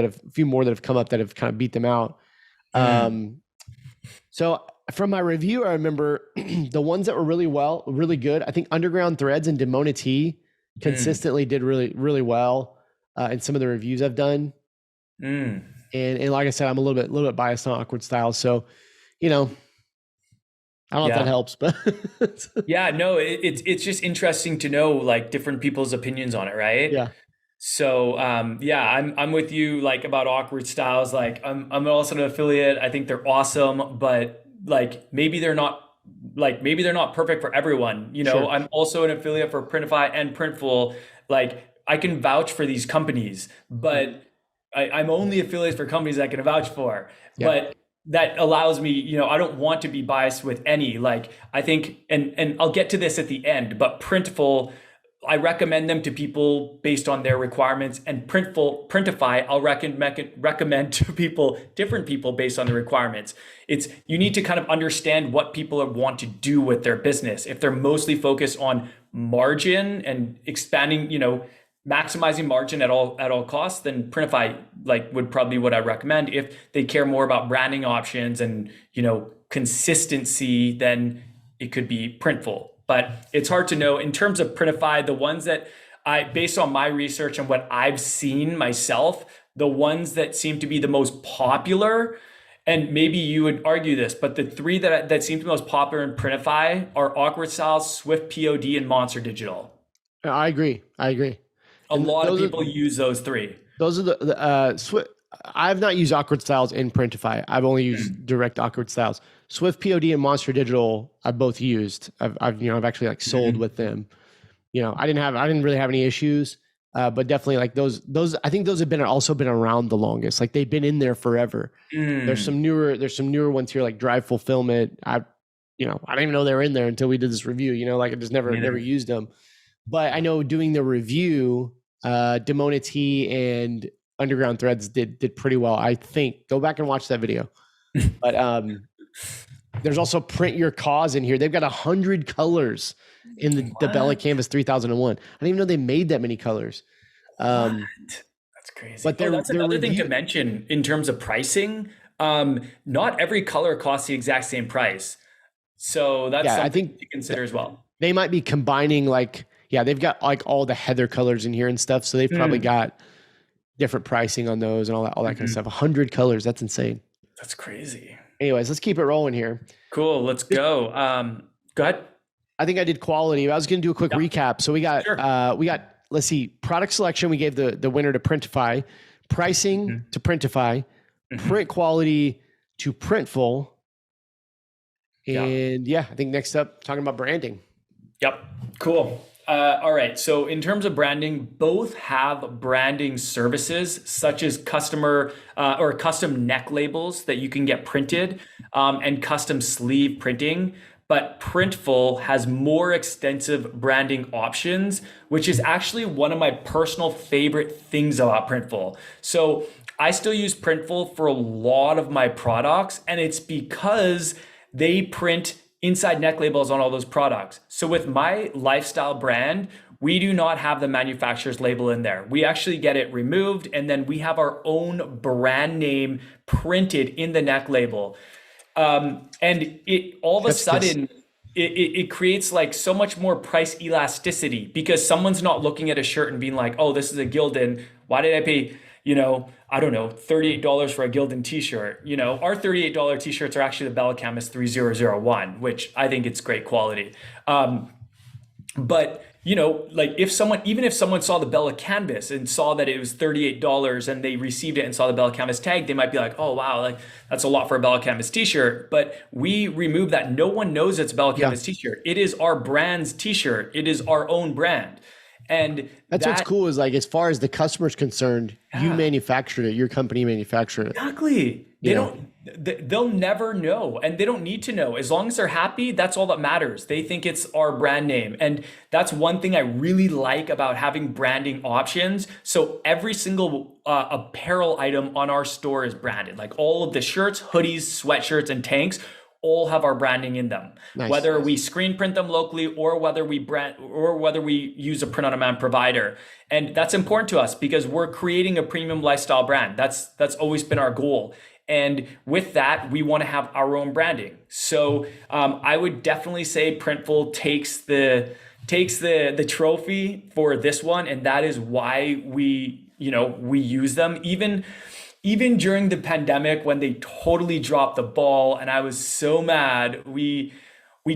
more that have come up that have kind of beat them out. So from my review, I remember the ones that were really good. I think Underground Threads and Demonity consistently did really, really well in some of the reviews I've done. And like I said, I'm a little bit biased on Awkward Styles. So, I don't know if that helps, but yeah, no, it's just interesting to know like different people's opinions on it, right? yeah. So I'm with you like about Awkward Styles. Like I'm also an affiliate. I think they're awesome, but like maybe they're not perfect for everyone. Sure. I'm also an affiliate for Printify and Printful. Like I can vouch for these companies, but I'm only affiliates for companies I can vouch for. Yeah. But that allows me, I don't want to be biased with any. Like I think, and I'll get to this at the end, but Printful, I recommend them to people based on their requirements, and Printify, I'll recommend to people, different people based on the requirements. It's, you need to kind of understand what people want to do with their business. If they're mostly focused on margin and expanding, maximizing margin at all costs, then Printify would probably what I recommend. If they care more about branding options and consistency, then it could be Printful. But it's hard to know. In terms of Printify, the ones that based on my research and what I've seen myself, the ones that seem to be the most popular, and maybe you would argue this, but the three that seem to be most popular in Printify are Awkward Styles, Swift POD, and Monster Digital. I agree. A lot of people use those three. Those are the Swift. I've not used Awkward Styles in Printify. I've only used direct Awkward Styles. Swift POD and Monster Digital, I've both used. I've actually sold with them. I didn't really have any issues, but definitely those. I think those have also been around the longest. They've been in there forever. There's some newer ones here, like Drive Fulfillment. I didn't even know they were in there until we did this review. I just never used them. But I know doing the review, Demonity and Underground Threads did pretty well. I think go back and watch that video. But there's also Print Your Cause in here. They've got 100 colors in the Bella Canvas 3001. I didn't even know they made that many colors. That's crazy. But that's another thing to mention in terms of pricing. Not every color costs the exact same price. So that's something to consider as well. They might be combining they've got all the heather colors in here and stuff. So they've probably got different pricing on those and all that kind of stuff. 100 colors. That's insane. That's crazy. Anyways, let's keep it rolling here. Cool. Let's go. Go ahead. I think I did quality. I was going to do a quick recap. So we got, let's see, product selection. We gave the winner to Printify, pricing to Printify, print quality to Printful. And I think next up, talking about branding. Yep. Cool. All right. So in terms of branding, both have branding services such as customer or custom neck labels that you can get printed and custom sleeve printing. But Printful has more extensive branding options, which is actually one of my personal favorite things about Printful. So I still use Printful for a lot of my products, and it's because they print inside neck labels on all those products. So with my lifestyle brand, we do not have the manufacturer's label in there. We actually get it removed, and then we have our own brand name printed in the neck label. And it all of a sudden, it creates so much more price elasticity, because someone's not looking at a shirt and being like, oh, this is a Gildan. Why did I pay, I don't know, $38 for a Gildan t-shirt? Our $38 t-shirts are actually the Bella Canvas 3001, which I think it's great quality. But if someone saw the Bella Canvas and saw that it was $38 and they received it and saw the Bella Canvas tag, they might be like, oh, wow, that's a lot for a Bella Canvas t-shirt. But we remove that. No one knows it's a Bella Canvas t-shirt. It is our brand's t-shirt. It is our own brand. And that's what's cool is as far as the customer's concerned, you manufactured it, your company manufactured it. Exactly. They'll never know, and they don't need to know. As long as they're happy, that's all that matters. They think it's our brand name. And that's one thing I really like about having branding options. So every single apparel item on our store is branded. All of the shirts, hoodies, sweatshirts, and tanks all have our branding in them. Nice. Whether we screen print them locally or whether we use a print on demand provider. And that's important to us because we're creating a premium lifestyle brand. That's always been our goal. And with that, we want to have our own branding. So I would definitely say Printful takes the trophy for this one, and that is why we use them. Even during the pandemic, when they totally dropped the ball, and I was so mad, we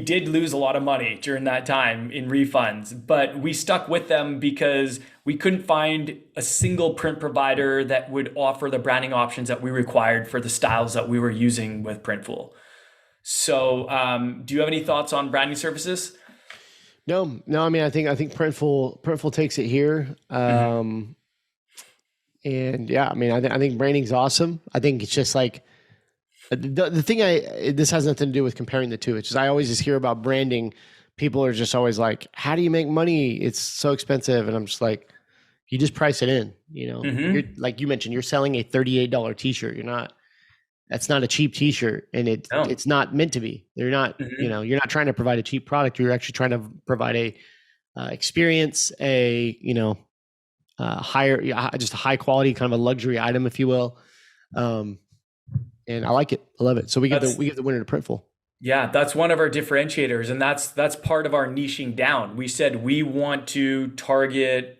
did lose a lot of money during that time in refunds, but we stuck with them because we couldn't find a single print provider that would offer the branding options that we required for the styles that we were using with Printful. So do you have any thoughts on branding services? No. I mean, I think Printful takes it here. And I mean, I think branding's awesome. I think it's just the thing this has nothing to do with comparing the two. It's just, I always just hear about branding, people are just always like, how do you make money? It's so expensive. And I'm just like, you just price it in, you know, you're like you mentioned, you're selling a $38 t-shirt. That's not a cheap t-shirt, and No. it's not meant to be. They're not, you know, you're not trying to provide a cheap product. You're actually trying to provide a experience, higher, just a high quality kind of a luxury item, if you will. And I like it. I love it. So we give the winner to Printful. Yeah, that's one of our differentiators, and that's part of our niching down. We said we want to target,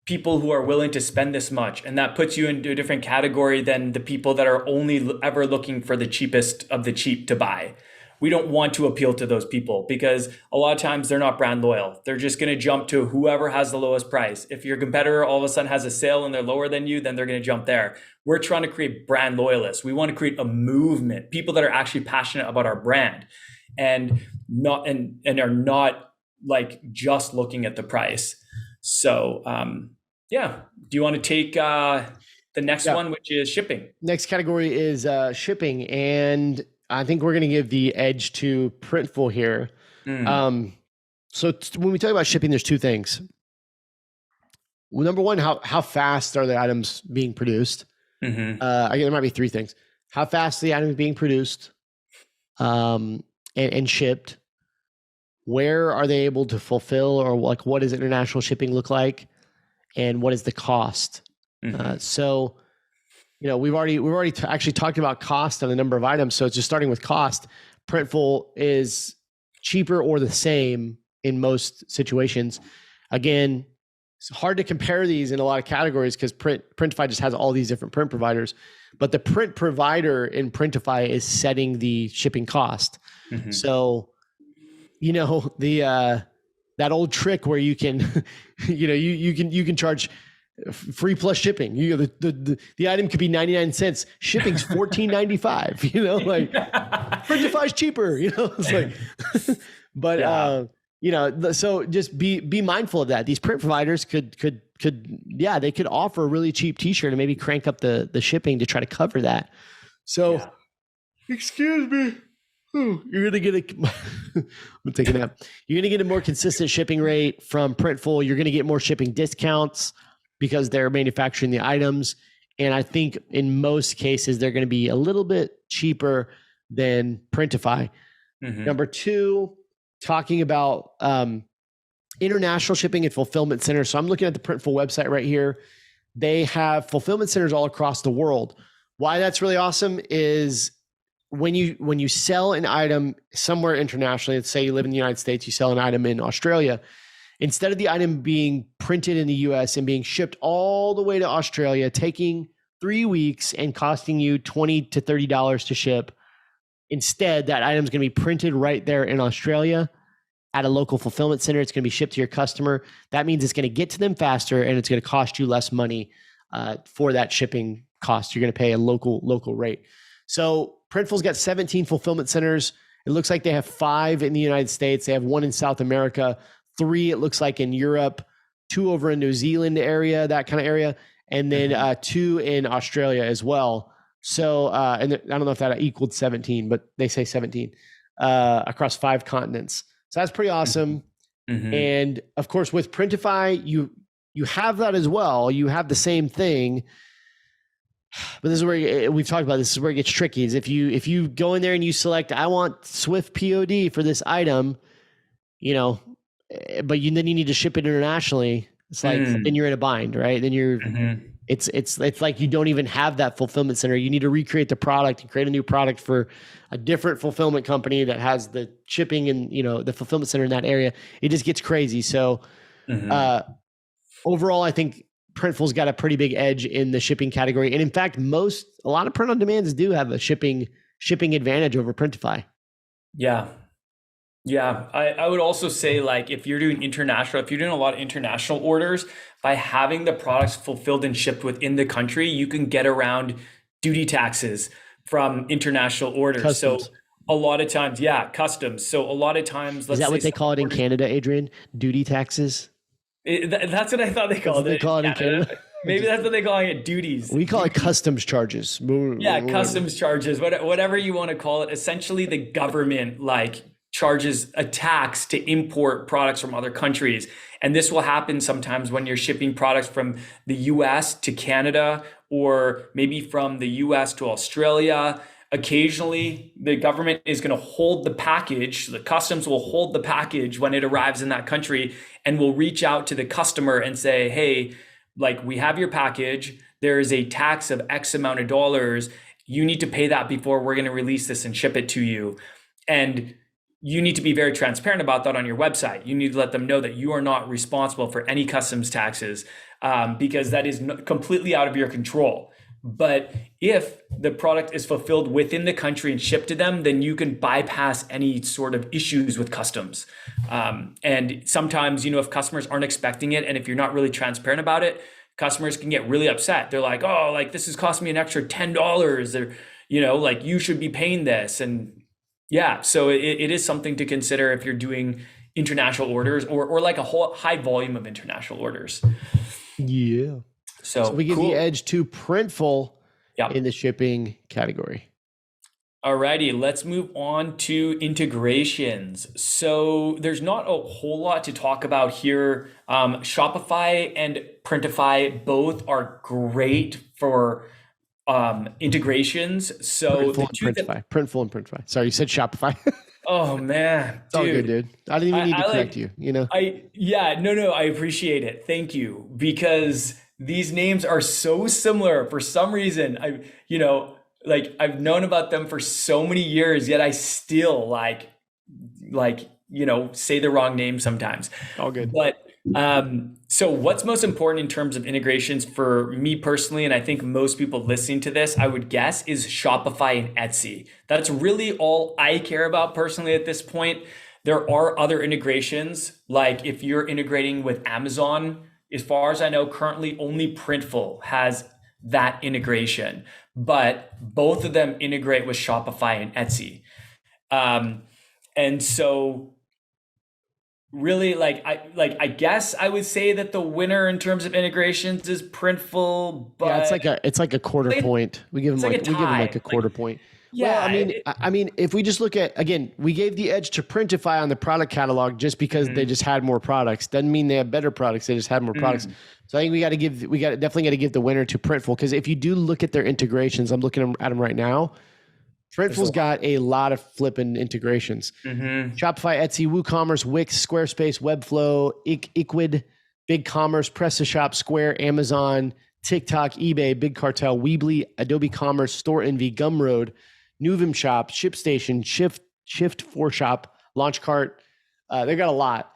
people who are willing to spend this much, and that puts you into a different category than the people that are only ever looking for the cheapest of the cheap to buy. We don't want to appeal to those people because a lot of times they're not brand loyal. They're just going to jump to whoever has the lowest price. If your competitor all of a sudden has a sale and they're lower than you, then they're going to jump there. We're trying to create brand loyalists. We want to create a movement, people that are actually passionate about our brand and are not like just looking at the price. So, yeah. Do you want to take the next one, which is shipping? Next category is shipping, and I think we're going to give the edge to Printful here. So when we talk about shipping, there's two things. Well, number one, how fast are the items being produced? Again, there might be three things. How fast the items being produced and shipped? Where are they able to fulfill, or like what does international shipping look like? And what is the cost? So, we've already actually talked about cost on a number of items. So it's just starting with cost. Printful is cheaper or the same in most situations. Again, it's hard to compare these in a lot of categories because Printify just has all these different print providers. But the print provider in Printify is setting the shipping cost. So, that old trick where you can, you can charge free plus shipping. The item could be 99 cents. Shipping's $14.95. Like Printify's cheaper. It's like, but so just be mindful of that. These print providers could they could offer a really cheap T-shirt and maybe crank up the shipping to try to cover that. So, excuse me. You're gonna get I'm taking a nap. You're gonna get a more consistent shipping rate from Printful. You're gonna get more shipping discounts because they're manufacturing the items. And I think in most cases they're gonna be a little bit cheaper than Printify. Number two, talking about international shipping and fulfillment centers. So I'm looking at the Printful website right here. They have fulfillment centers all across the world. Why that's really awesome is when you sell an item somewhere internationally, let's say you live in the United States, you sell an item in Australia, instead of the item being printed in the US and being shipped all the way to Australia, taking 3 weeks and costing you $20 to $30 to ship, instead that item is going to be printed right there in Australia at a local fulfillment center. It's going to be shipped to your customer. That means it's going to get to them faster and it's going to cost you less money for that shipping cost. You're going to pay a local rate. So Printful's got 17 fulfillment centers. It looks like they have 5 in the United States. They have 1 in South America, 3 it looks like in Europe, 2 over in New Zealand area, that kind of area, and then 2 in Australia as well. So, and I don't know if that equaled 17, but they say 17 across 5 continents. So that's pretty awesome. And of course, with Printify, you have that as well. You have the same thing. But this is where we've talked about. This is where it gets tricky. Is if you go in there and you select, I want Swift POD for this item, but then you need to ship it internationally. It's like then you're in a bind, right? Then you're it's like you don't even have that fulfillment center. You need to recreate the product and create a new product for a different fulfillment company that has the shipping and the fulfillment center in that area. It just gets crazy. So overall, I think Printful's got a pretty big edge in the shipping category. And in fact, a lot of print on demands do have a shipping advantage over Printify. Yeah. I would also say, like, if you're doing a lot of international orders, by having the products fulfilled and shipped within the country, you can get around duty taxes from international orders. Customs. So a lot of times, customs. So a lot of times, is that what they call it in Canada, Adrian? Duty taxes? That's what I thought they called it. They call it in Canada. Maybe that's what they call it, duties. We call it customs charges. Yeah, customs charges, whatever you want to call it. Essentially, the government charges a tax to import products from other countries. And this will happen sometimes when you're shipping products from the US to Canada, or maybe from the US to Australia. Occasionally, the government is going to hold the package. The customs will hold the package when it arrives in that country and will reach out to the customer and say, hey, like, we have your package. There is a tax of X amount of dollars. You need to pay that before we're going to release this and ship it to you. And you need to be very transparent about that on your website. You need to let them know that you are not responsible for any customs taxes, because that is completely out of your control. But if the product is fulfilled within the country and shipped to them, then you can bypass any sort of issues with customs. And sometimes, if customers aren't expecting it, and if you're not really transparent about it, customers can get really upset. They're like, oh, like, this is costing me an extra $10, or, like, you should be paying this. And yeah, so it is something to consider if you're doing international orders, or like a whole high volume of international orders. Yeah. So we give the edge to Printful in the shipping category. Alrighty, let's move on to integrations. So there's not a whole lot to talk about here. Shopify and Printify both are great for integrations. So Printful and Printify. Sorry, you said Shopify. Oh man, it's all good, dude. I didn't even need to correct you. I appreciate it. Thank you, because these names are so similar for some reason. I've known about them for so many years, yet I still say the wrong name sometimes. All good. But so what's most important in terms of integrations for me personally, and I think most people listening to this, I would guess, is Shopify and Etsy. That's really all I care about personally at this point. There are other integrations, like if you're integrating with Amazon. As far as I know, currently only Printful has that integration, but both of them integrate with Shopify and Etsy. And so really, I guess I would say that the winner in terms of integrations is Printful, but yeah, it's like a quarter point. We give them a quarter point. Yeah, well, I mean, if we just look at, again, we gave the edge to Printify on the product catalog just because they just had more products. Doesn't mean they have better products. They just had more products. So I think we definitely got to give the winner to Printful, because if you do look at their integrations, I'm looking at them right now. Printful's got a lot of flipping integrations. Shopify, Etsy, WooCommerce, Wix, Squarespace, Webflow, Equid, BigCommerce, PrestaShop, Square, Amazon, TikTok, eBay, Big Cartel, Weebly, Adobe Commerce, Store Envy, Gumroad, Nuvem Shop, ShipStation, Shift4Shop, Launchcart. They got a lot.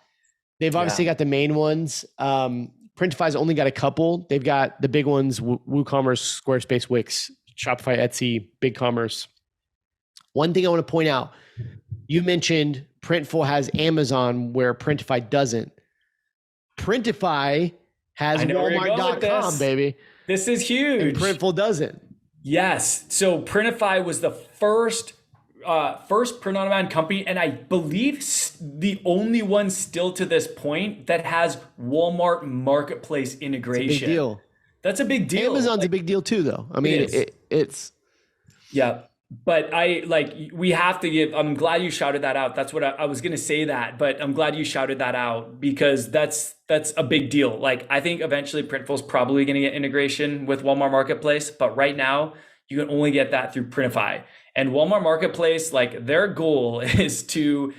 They've obviously got the main ones. Printify's only got a couple. They've got the big ones: WooCommerce, Squarespace, Wix, Shopify, Etsy, BigCommerce. One thing I want to point out: you mentioned Printful has Amazon, where Printify doesn't. Printify has Walmart.com, baby. This is huge. And Printful doesn't. Yes. So Printify was the first print-on-demand company, and I believe the only one still to this point that has Walmart Marketplace integration. It's a big deal. That's a big deal. Amazon's a big deal too, though. I mean, it's yeah. But we have to give, I'm glad you shouted that out. That's what I was going to say that, but I'm glad you shouted that out, because that's a big deal. Like, I think eventually Printful's probably going to get integration with Walmart Marketplace, but right now you can only get that through Printify. And Walmart Marketplace, like, their goal is to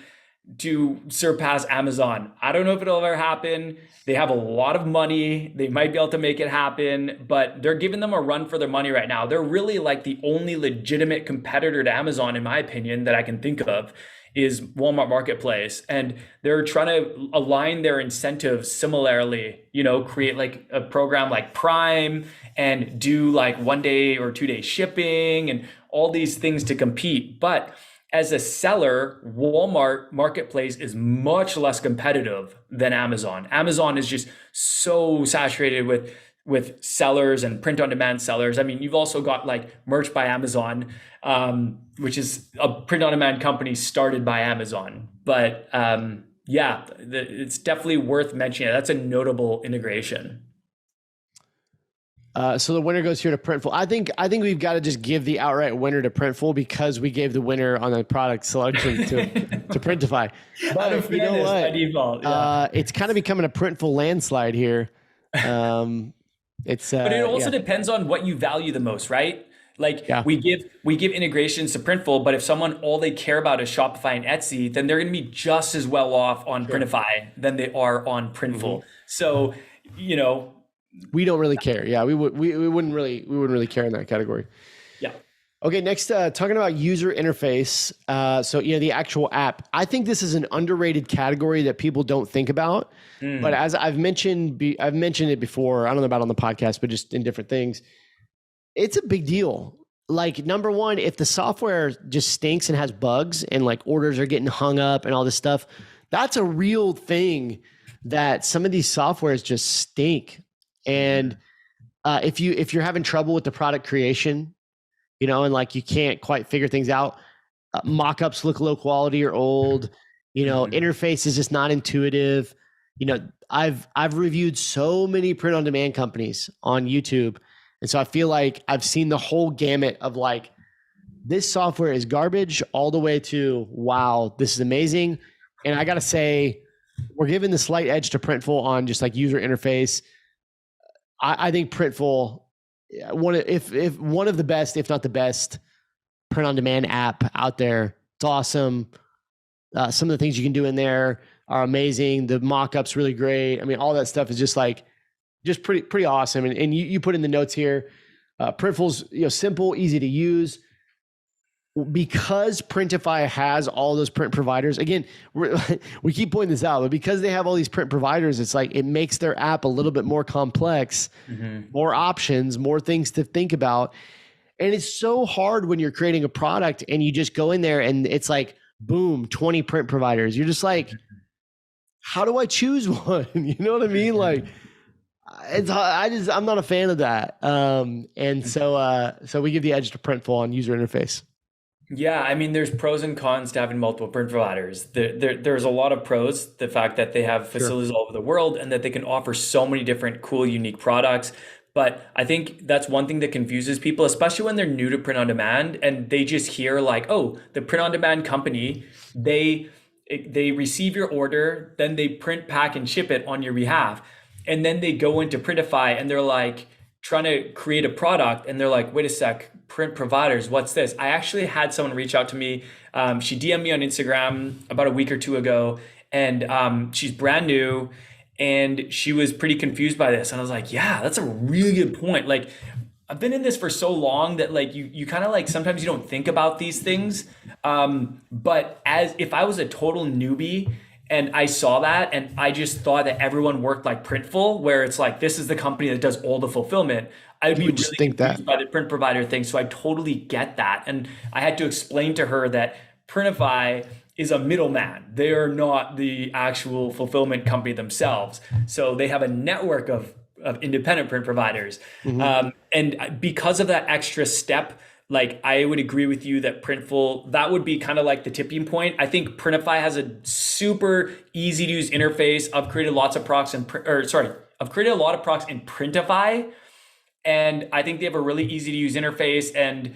surpass Amazon. I don't know if it'll ever happen. They have a lot of money. They might be able to make it happen, but they're giving them a run for their money right now. They're really like the only legitimate competitor to Amazon, in my opinion, that I can think of, is Walmart Marketplace. And they're trying to align their incentives similarly, create like a program like Prime and do like 1 day or 2 day shipping and all these things to compete. But as a seller, Walmart Marketplace is much less competitive than Amazon. Amazon is just so saturated with sellers and print-on-demand sellers. I mean, you've also got like Merch by Amazon, which is a print-on-demand company started by Amazon. But it's definitely worth mentioning. That's a notable integration. So the winner goes here to Printful. I think we've got to just give the outright winner to Printful because we gave the winner on the product selection to Printify. But you know what? By default, yeah. It's kind of becoming a Printful landslide here. But it also depends on what you value the most, right? Like we give integrations to Printful, but if someone all they care about is Shopify and Etsy, then they're going to be just as well off on Printify than they are on Printful. So, we don't really care. Yeah, we wouldn't really care in that category. Yeah. Okay, next, talking about user interface. So the actual app. I think this is an underrated category that people don't think about. But as I've mentioned it before. I don't know about on the podcast, but just in different things. It's a big deal. Like, number one, if the software just stinks and has bugs and like orders are getting hung up and all this stuff, that's a real thing that some of these softwares just stink. And if you're having trouble with the product creation, and like you can't quite figure things out, mock-ups look low quality or old, interface is just not intuitive. I've reviewed so many print on demand companies on YouTube. And so I feel like I've seen the whole gamut of like, this software is garbage all the way to, wow, this is amazing. And I got to say, we're giving the slight edge to Printful on just like user interface. I think Printful, one of the best, if not the best, print on demand app out there. It's awesome. Some of the things you can do in there are amazing. The mock-up's really great. I mean, all that stuff is just pretty awesome. And you put in the notes here, Printful's simple, easy to use. Because Printify has all those print providers, again, we keep pointing this out, but because they have all these print providers, it's like it makes their app a little bit more complex, more options, more things to think about. And it's so hard when you're creating a product and you just go in there and it's like, boom, 20 print providers. You're just like, how do I choose one? You know what I mean? Like, I'm not a fan of that. And so we give the edge to Printful on user interface. Yeah, I mean, there's pros and cons to having multiple print providers. There's a lot of pros, the fact that they have facilities all over the world and that they can offer so many different cool, unique products. But I think that's one thing that confuses people, especially when they're new to print on demand and they just hear like, oh, the print on demand company, they receive your order, then they print, pack, and ship it on your behalf. And then they go into Printify and they're like trying to create a product and they're like, wait a sec, print providers, what's this? I actually had someone reach out to me. She DM'd me on Instagram about a week or two ago, and she's brand new and she was pretty confused by this. And I was like, yeah, that's a really good point. Like, I've been in this for so long that like you kind of like sometimes you don't think about these things. But as if I was a total newbie and I saw that and I just thought that everyone worked like Printful, where it's like, this is the company that does all the fulfillment, I would be really confused by the print provider thing. So I totally get that. And I had to explain to her that Printify is a middleman. They are not the actual fulfillment company themselves. So they have a network of independent print providers. And because of that extra step, like I would agree with you that Printful, that would be kind of like the tipping point. I think Printify has a super easy to use interface. I've created lots of products I've created a lot of products in Printify, and I think they have a really easy to use interface. And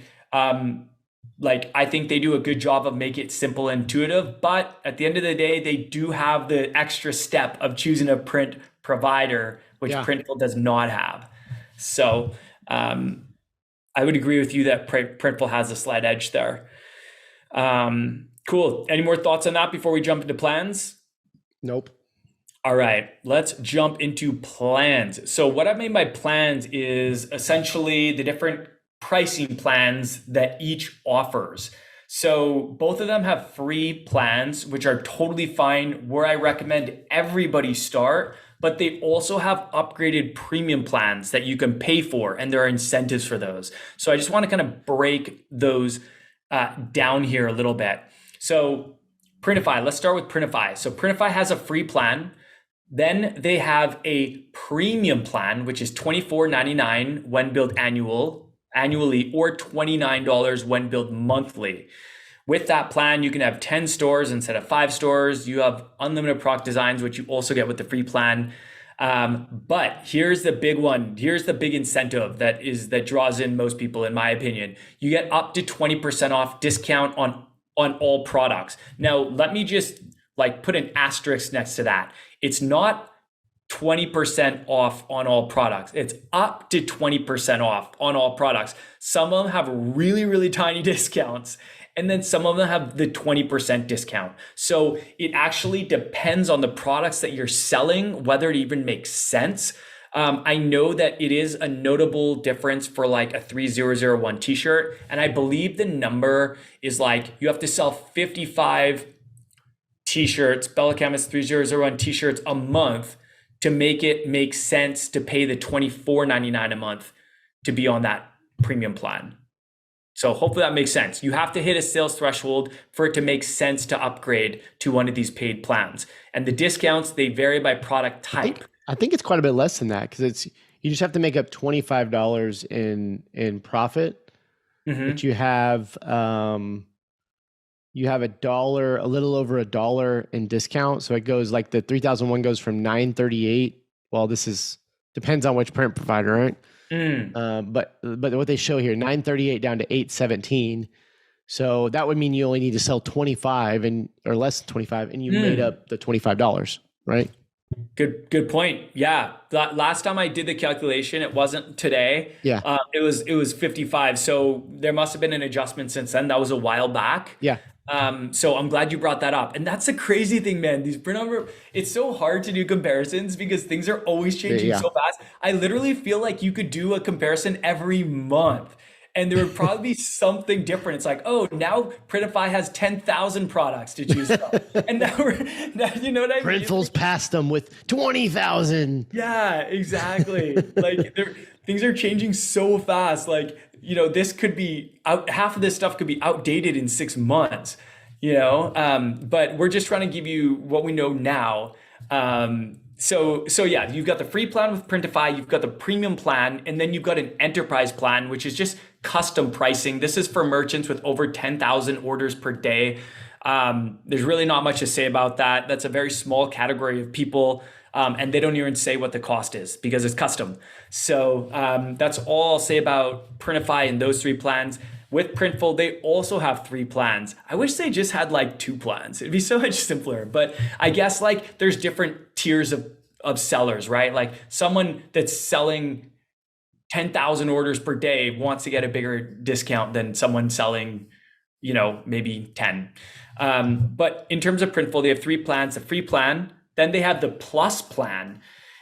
like I think they do a good job of making it simple and intuitive. But at the end of the day, they do have the extra step of choosing a print provider, which Printful does not have. So I would agree with you that Printful has a slight edge there. Cool. Any more thoughts on that before we jump into plans? Nope. All right, let's jump into plans. So what I've made by plans is essentially the different pricing plans that each offers. So both of them have free plans, which are totally fine, where I recommend everybody start, but they also have upgraded premium plans that you can pay for, and there are incentives for those. So I just want to kind of break those down here a little bit. So Printify, let's start with Printify. So Printify has a free plan. Then they have a premium plan, which is $24.99 when billed annually, or $29 when billed monthly. With that plan, you can have 10 stores instead of 5 stores. You have unlimited product designs, which you also get with the free plan. But here's the big one. Here's the big incentive that draws in most people, in my opinion. You get up to 20% off discount on all products. Now, let me just like put an asterisk next to that. It's not 20% off on all products. It's up to 20% off on all products. Some of them have really, really tiny discounts, and then some of them have the 20% discount. So it actually depends on the products that you're selling, whether it even makes sense. I know that it is a notable difference for like a 3001 t-shirt. And I believe the number is like you have to sell 55 t-shirts, Bella Canvas 3001 t-shirts a month to make it make sense to pay the $24.99 a month to be on that premium plan. So hopefully that makes sense. You have to hit a sales threshold for it to make sense to upgrade to one of these paid plans. And the discounts, they vary by product type. I think it's quite a bit less than that, because you just have to make up $25 in profit, but you have a dollar, a little over $1 in discount. So it goes like the 3001 goes from $9.38. Well, depends on which print provider, right? But what they show here, $9.38 down to $8.17. So that would mean you only need to sell 25 or less than 25, and you made up the $25, right? Good point. Yeah. Last time I did the calculation, it wasn't today. Yeah. It was 55. So there must have been an adjustment since then. That was a while back. Yeah. So I'm glad you brought that up. And that's the crazy thing, man. These print number, it's so hard to do comparisons because things are always changing so fast. I literally feel like you could do a comparison every month and there would probably be something different. It's like, oh, now Printify has 10,000 products to choose from. And now you know what I mean? Printful's passed them with 20,000. Yeah, exactly. Like things are changing so fast. Like, this could be half of this stuff could be outdated in 6 months, but we're just trying to give you what we know now. So yeah, you've got the free plan with Printify, you've got the premium plan, and then you've got an enterprise plan, which is just custom pricing. This is for merchants with over 10,000 orders per day. There's really not much to say about that. That's a very small category of people. And they don't even say what the cost is because it's custom. So that's all I'll say about Printify and those 3 plans. With Printful, they also have 3 plans. I wish they just had like 2 plans. It'd be so much simpler. But I guess like there's different tiers of sellers, right? Like someone that's selling 10,000 orders per day wants to get a bigger discount than someone selling, maybe 10. But in terms of Printful, they have 3 plans. The free plan, then they have the plus plan,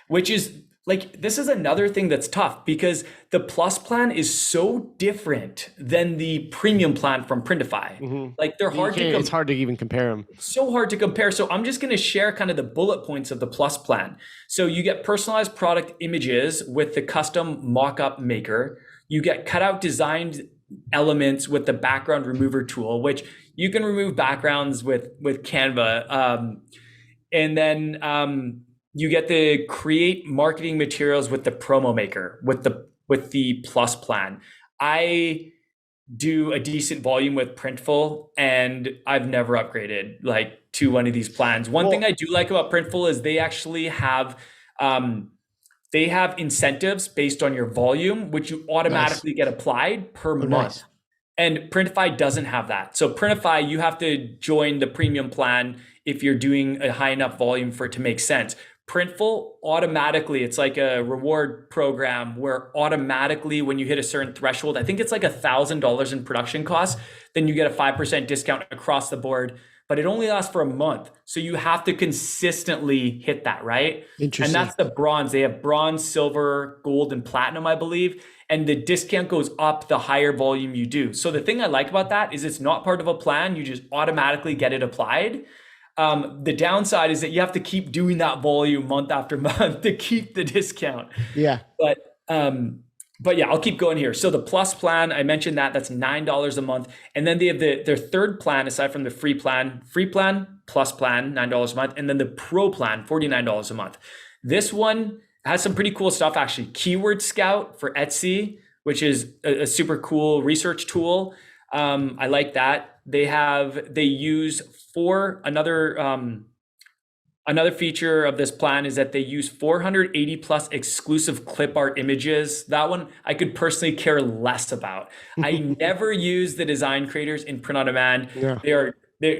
which is like, this is another thing that's tough because the plus plan is so different than the premium plan from Printify. Like they're hard it's hard to even compare them. So hard to compare. So I'm just going to share kind of the bullet points of the plus plan. So you get personalized product images with the custom mock-up maker. You get cutout designed elements with the background remover tool, which you can remove backgrounds with Canva. And then you get to create marketing materials with the promo maker, with the plus plan. I do a decent volume with Printful, and I've never upgraded like to one of these plans. One thing I do like about Printful is they actually have incentives based on your volume, which you automatically get applied per month. Nice. And Printify doesn't have that. So Printify, you have to join the premium plan if you're doing a high enough volume for it to make sense. Printful automatically, it's like a reward program where automatically when you hit a certain threshold, I think it's like $1,000 in production costs, then you get a 5% discount across the board, but it only lasts for a month. So you have to consistently hit that, right? Interesting. And that's the bronze. They have bronze, silver, gold, and platinum, I believe. And the discount goes up the higher volume you do. So the thing I like about that is it's not part of a plan. You just automatically get it applied. The downside is that you have to keep doing that volume month after month to keep the discount. Yeah. But yeah, I'll keep going here. So the plus plan, I mentioned that's $9 a month. And then they have their third plan, aside from the free plan, plus plan, $9 a month. And then the pro plan, $49 a month. This one has some pretty cool stuff, actually. Keyword Scout for Etsy, which is a super cool research tool. I like that. They use another Another feature of this plan is that they use 480 plus exclusive clip art images. That one I could personally care less about. I never use the design creators in print on demand. Yeah. They're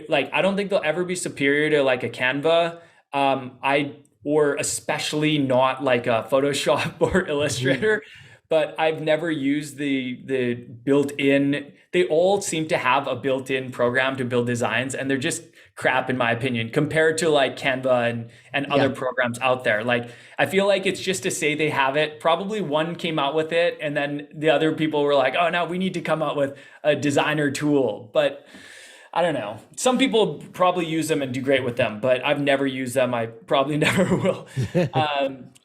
like, I don't think they'll ever be superior to like a Canva. Or especially not like a Photoshop or Illustrator, but I've never used the built-in. They all seem to have a built-in program to build designs, and they're just crap in my opinion compared to like Canva and other programs out there. Like I feel like it's just to say they have it. Probably one came out with it, and then the other people were like, "Oh, now we need to come out with a designer tool." But I don't know. Some people probably use them and do great with them, but I've never used them. I probably never will.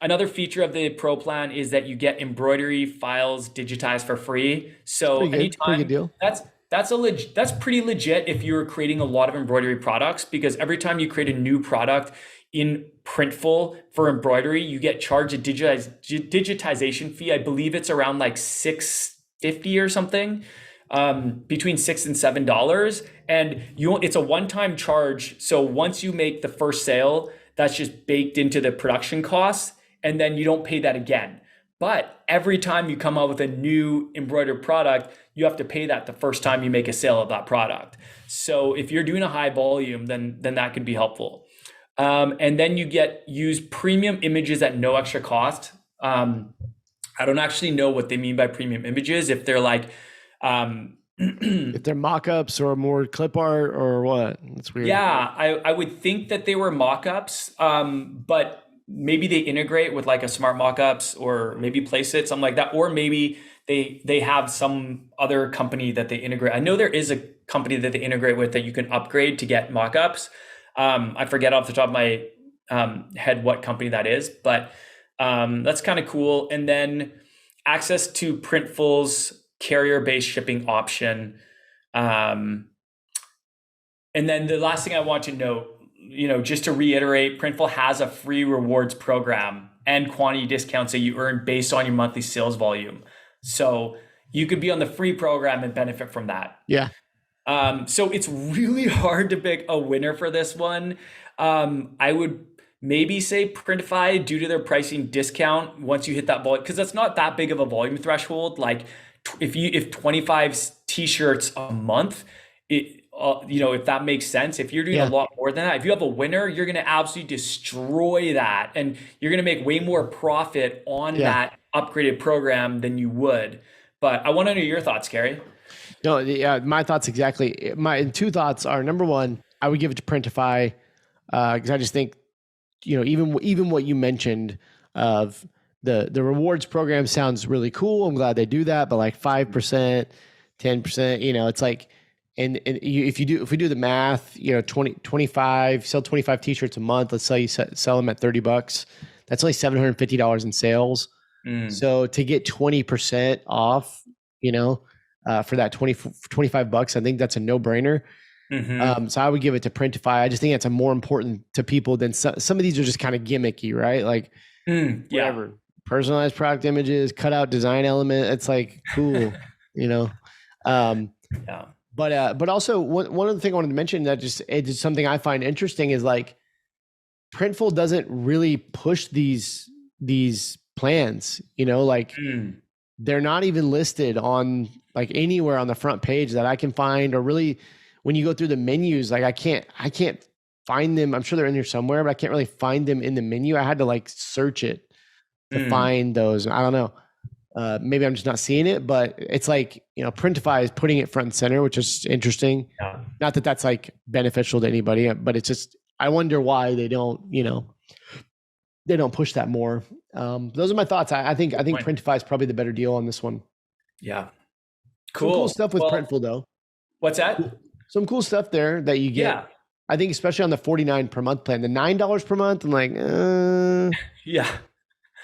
Another feature of the Pro plan is that you get embroidery files digitized for free. So Pretty good deal. That's pretty legit if you're creating a lot of embroidery products, because every time you create a new product in Printful for embroidery, you get charged a digitization fee. I believe it's around like $6.50 or something. Between $6 and $7, and it's a one-time charge. So once you make the first sale, that's just baked into the production costs, and then you don't pay that again. But every time you come out with a new embroidered product, you have to pay that the first time you make a sale of that product. So if you're doing a high volume, then that could be helpful. And then you use premium images at no extra cost. I don't actually know what they mean by premium images. If they're like if they're mock-ups or more clip art or what? That's weird. Yeah, I would think that they were mock-ups, but maybe they integrate with like a smart mock-ups or maybe Placeit, something like that. Or maybe they have some other company that they integrate. I know there is a company that they integrate with that you can upgrade to get mock-ups. I forget off the top of my head what company that is, but that's kind of cool. And then access to Printful's carrier-based shipping option. And then the last thing I want to note, just to reiterate, Printful has a free rewards program and quantity discounts that you earn based on your monthly sales volume. So you could be on the free program and benefit from that. Yeah. So it's really hard to pick a winner for this one. I would maybe say Printify due to their pricing discount once you hit that volume, because that's not that big of a volume threshold. Like if 25 t-shirts a month, if that makes sense, if you're doing a lot more than that, if you have a winner, you're going to absolutely destroy that. And you're going to make way more profit on that upgraded program than you would. But I want to know your thoughts, Carrie. No, yeah, my thoughts exactly. My two thoughts are, number one, I would give it to Printify because I just think, even what you mentioned of the rewards program sounds really cool. I'm glad they do that, but like 5%, 10%, it's like, and if we do the math, 25, sell 25 t-shirts a month. Let's say you sell them at $30. That's only $750 in sales. So to get 20% off, for that 25 bucks, I think that's a no brainer. So I would give it to Printify. I just think it's a more important to people than some of these are just kind of gimmicky, right? Like whatever, personalized product images, cut out design element. It's like cool, But also one other thing I wanted to mention that it's something I find interesting is like Printful doesn't really push these plans, they're not even listed on like anywhere on the front page that I can find, or really when you go through the menus, like I can't find them. I'm sure they're in here somewhere, but I can't really find them in the menu. I had to like search it to find those. I don't know. Maybe I'm just not seeing it, but it's like, Printify is putting it front and center, which is interesting. Yeah. Not that that's like beneficial to anybody, but it's just, I wonder why they don't push that more. Those are my thoughts. I think Printify is probably the better deal on this one. Yeah. Cool. Some cool stuff with Printful though. What's that? Some cool stuff there that you get. Yeah. I think especially on the $49 per month plan, the $9 per month, I'm like, yeah.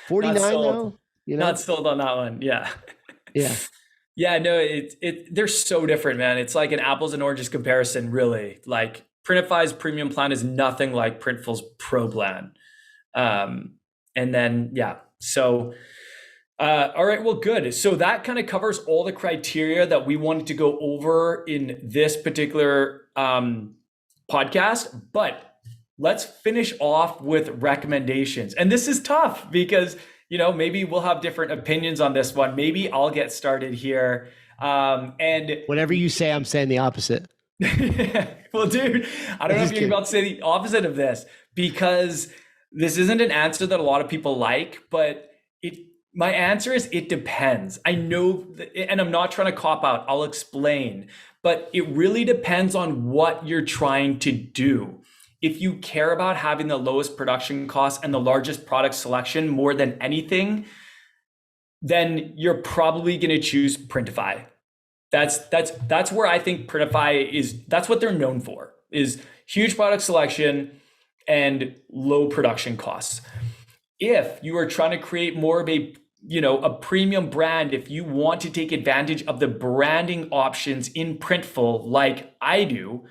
$49 though? Not sold on that one. Yeah. Yeah. Yeah, no, they're so different, man. It's like an apples and oranges comparison, really. Like Printify's premium plan is nothing like Printful's pro plan. And then, so, all right, well, good. So that kind of covers all the criteria that we wanted to go over in this particular podcast. But let's finish off with recommendations. And this is tough because, maybe we'll have different opinions on this one. Maybe I'll get started here. And Whatever you say, I'm saying the opposite. well, dude, I don't know if you're about to say the opposite of this, because this isn't an answer that a lot of people like, but my answer is it depends. I know, and I'm not trying to cop out, I'll explain, but it really depends on what you're trying to do. If you care about having the lowest production costs and the largest product selection more than anything, then you're probably going to choose Printify. That's where I think Printify is. That's what they're known for, is huge product selection and low production costs. If you are trying to create more of a premium brand, if you want to take advantage of the branding options in Printful like I do,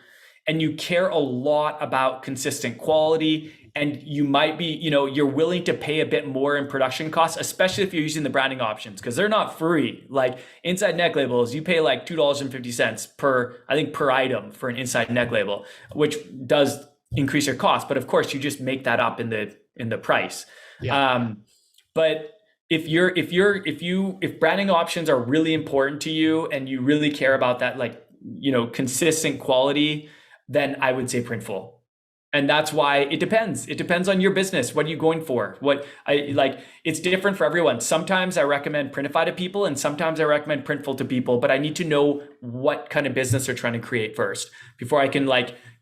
and you care a lot about consistent quality, and you might be, you're willing to pay a bit more in production costs, especially if you're using the branding options, because they're not free. Like inside neck labels, you pay like $2.50 per item for an inside neck label, which does increase your cost. But of course, you just make that up in the price. Yeah. But if branding options are really important to you and you really care about that, consistent quality, then I would say Printful. And that's why it depends. It depends on your business. What are you going for? It's different for everyone. Sometimes I recommend Printify to people, and sometimes I recommend Printful to people, but I need to know what kind of business they're trying to create first before I can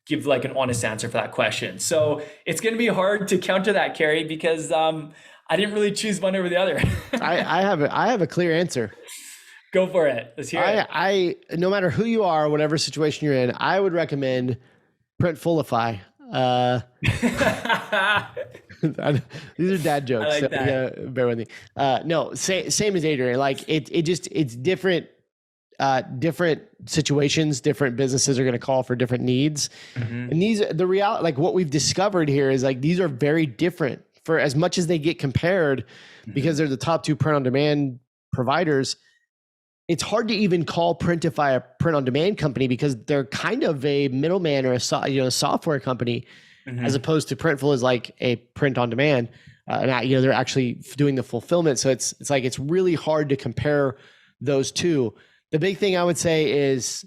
give an honest answer for that question. So it's going to be hard to counter that, Carrie, because I didn't really choose one over the other. I have a clear answer. Go for it. Let's hear it. No matter who you are, whatever situation you're in, I would recommend Printfulify. These are dad jokes. I like that. So bear with me. No, same as Adrian. It's different. Different situations, different businesses are going to call for different needs. Mm-hmm. And the reality, what we've discovered here is these are very different for as much as they get compared, mm-hmm. because they're the top two print on demand providers. It's hard to even call Printify a print on demand company because they're kind of a middleman or a software company, mm-hmm. as opposed to Printful is like a print on demand. And they're actually doing the fulfillment. So it's really hard to compare those two. The big thing I would say is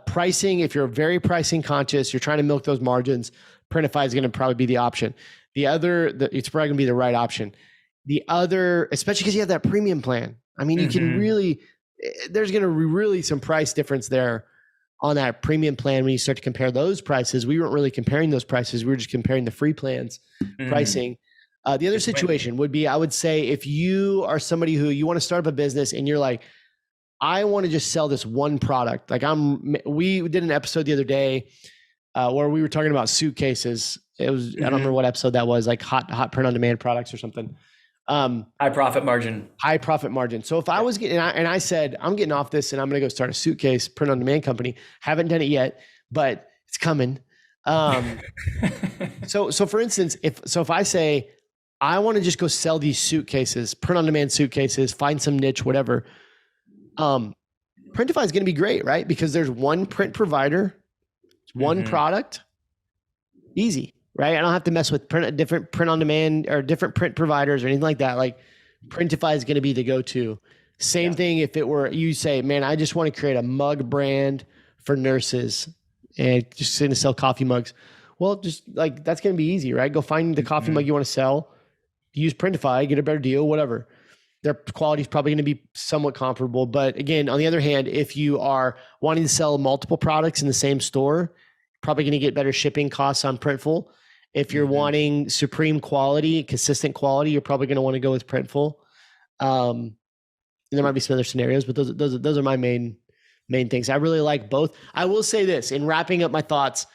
pricing. If you're very pricing conscious, you're trying to milk those margins, Printify is going to probably be the option. It's probably going to be the right option. The other, especially because you have that premium plan. I mean, mm-hmm. There's going to be really some price difference there on that premium plan when you start to compare those prices. We weren't really comparing those prices. We were just comparing the free plans pricing. The other situation would be, I would say, if you are somebody who you want to start up a business and you're like, I want to just sell this one product. We did an episode the other day where we were talking about suitcases. It was, I don't remember what episode that was, hot print on demand products or something. High profit margin. So if I was getting, and I said, I'm getting off this and I'm going to go start a suitcase print on demand company. Haven't done it yet, but it's coming. So for instance, if I say, I want to just go sell these suitcases, print on demand suitcases, find some niche, whatever. Printify is going to be great, right? Because there's one print provider, one product, easy. Right? I don't have to mess with different print on demand or different print providers or anything like that. Printify is going to be the go-to. Same thing if it were, you say, man, I just want to create a mug brand for nurses and just going to sell coffee mugs. Well, just that's going to be easy, right? Go find the coffee mug you want to sell, use Printify, get a better deal, whatever. Their quality is probably going to be somewhat comparable. But again, on the other hand, if you are wanting to sell multiple products in the same store, probably going to get better shipping costs on Printful. If you're wanting supreme quality, consistent quality, you're probably going to want to go with Printful. And there might be some other scenarios, but those are my main things. I really like both. I will say this in wrapping up my thoughts.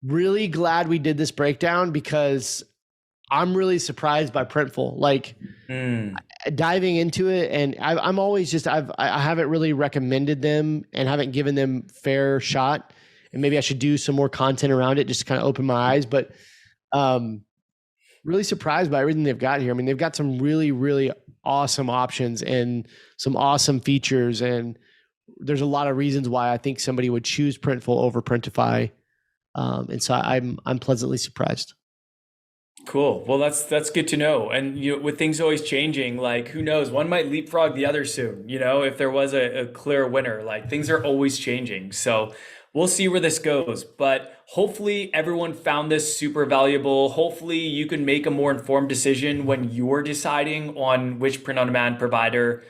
Really glad we did this breakdown because I'm really surprised by Printful. Diving into it, and I'm always I haven't really recommended them and haven't given them fair shot. And maybe I should do some more content around it just to kind of open my eyes. But really surprised by everything they've got here. I mean, they've got some really, really awesome options and some awesome features. And there's a lot of reasons why I think somebody would choose Printful over Printify. And so I'm pleasantly surprised. Cool. Well, that's good to know. And with things always changing, like who knows, one might leapfrog the other soon. If there was a clear winner, like things are always changing. So we'll see where this goes. But hopefully everyone found this super valuable. Hopefully you can make a more informed decision when you're deciding on which print-on-demand provider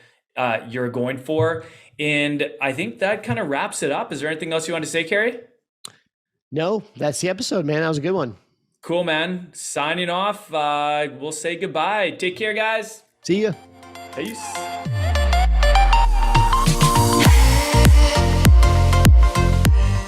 you're going for. And I think that kind of wraps it up. Is there anything else you want to say, Carrie? No, that's the episode, man. That was a good one. Cool, man. Signing off. We'll say goodbye. Take care, guys. See ya. Peace.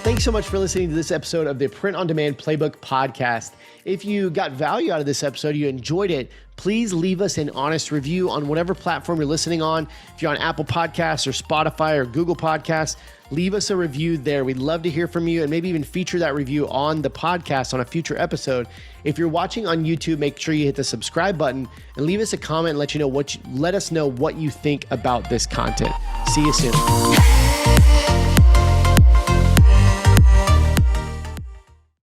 Thanks so much for listening to this episode of the Print on Demand Playbook podcast. If you got value out of this episode, you enjoyed it, please leave us an honest review on whatever platform you're listening on. If you're on Apple Podcasts or Spotify or Google Podcasts, leave us a review there. We'd love to hear from you and maybe even feature that review on the podcast on a future episode. If you're watching on YouTube, make sure you hit the subscribe button and leave us a comment and let us know what you think about this content. See you soon.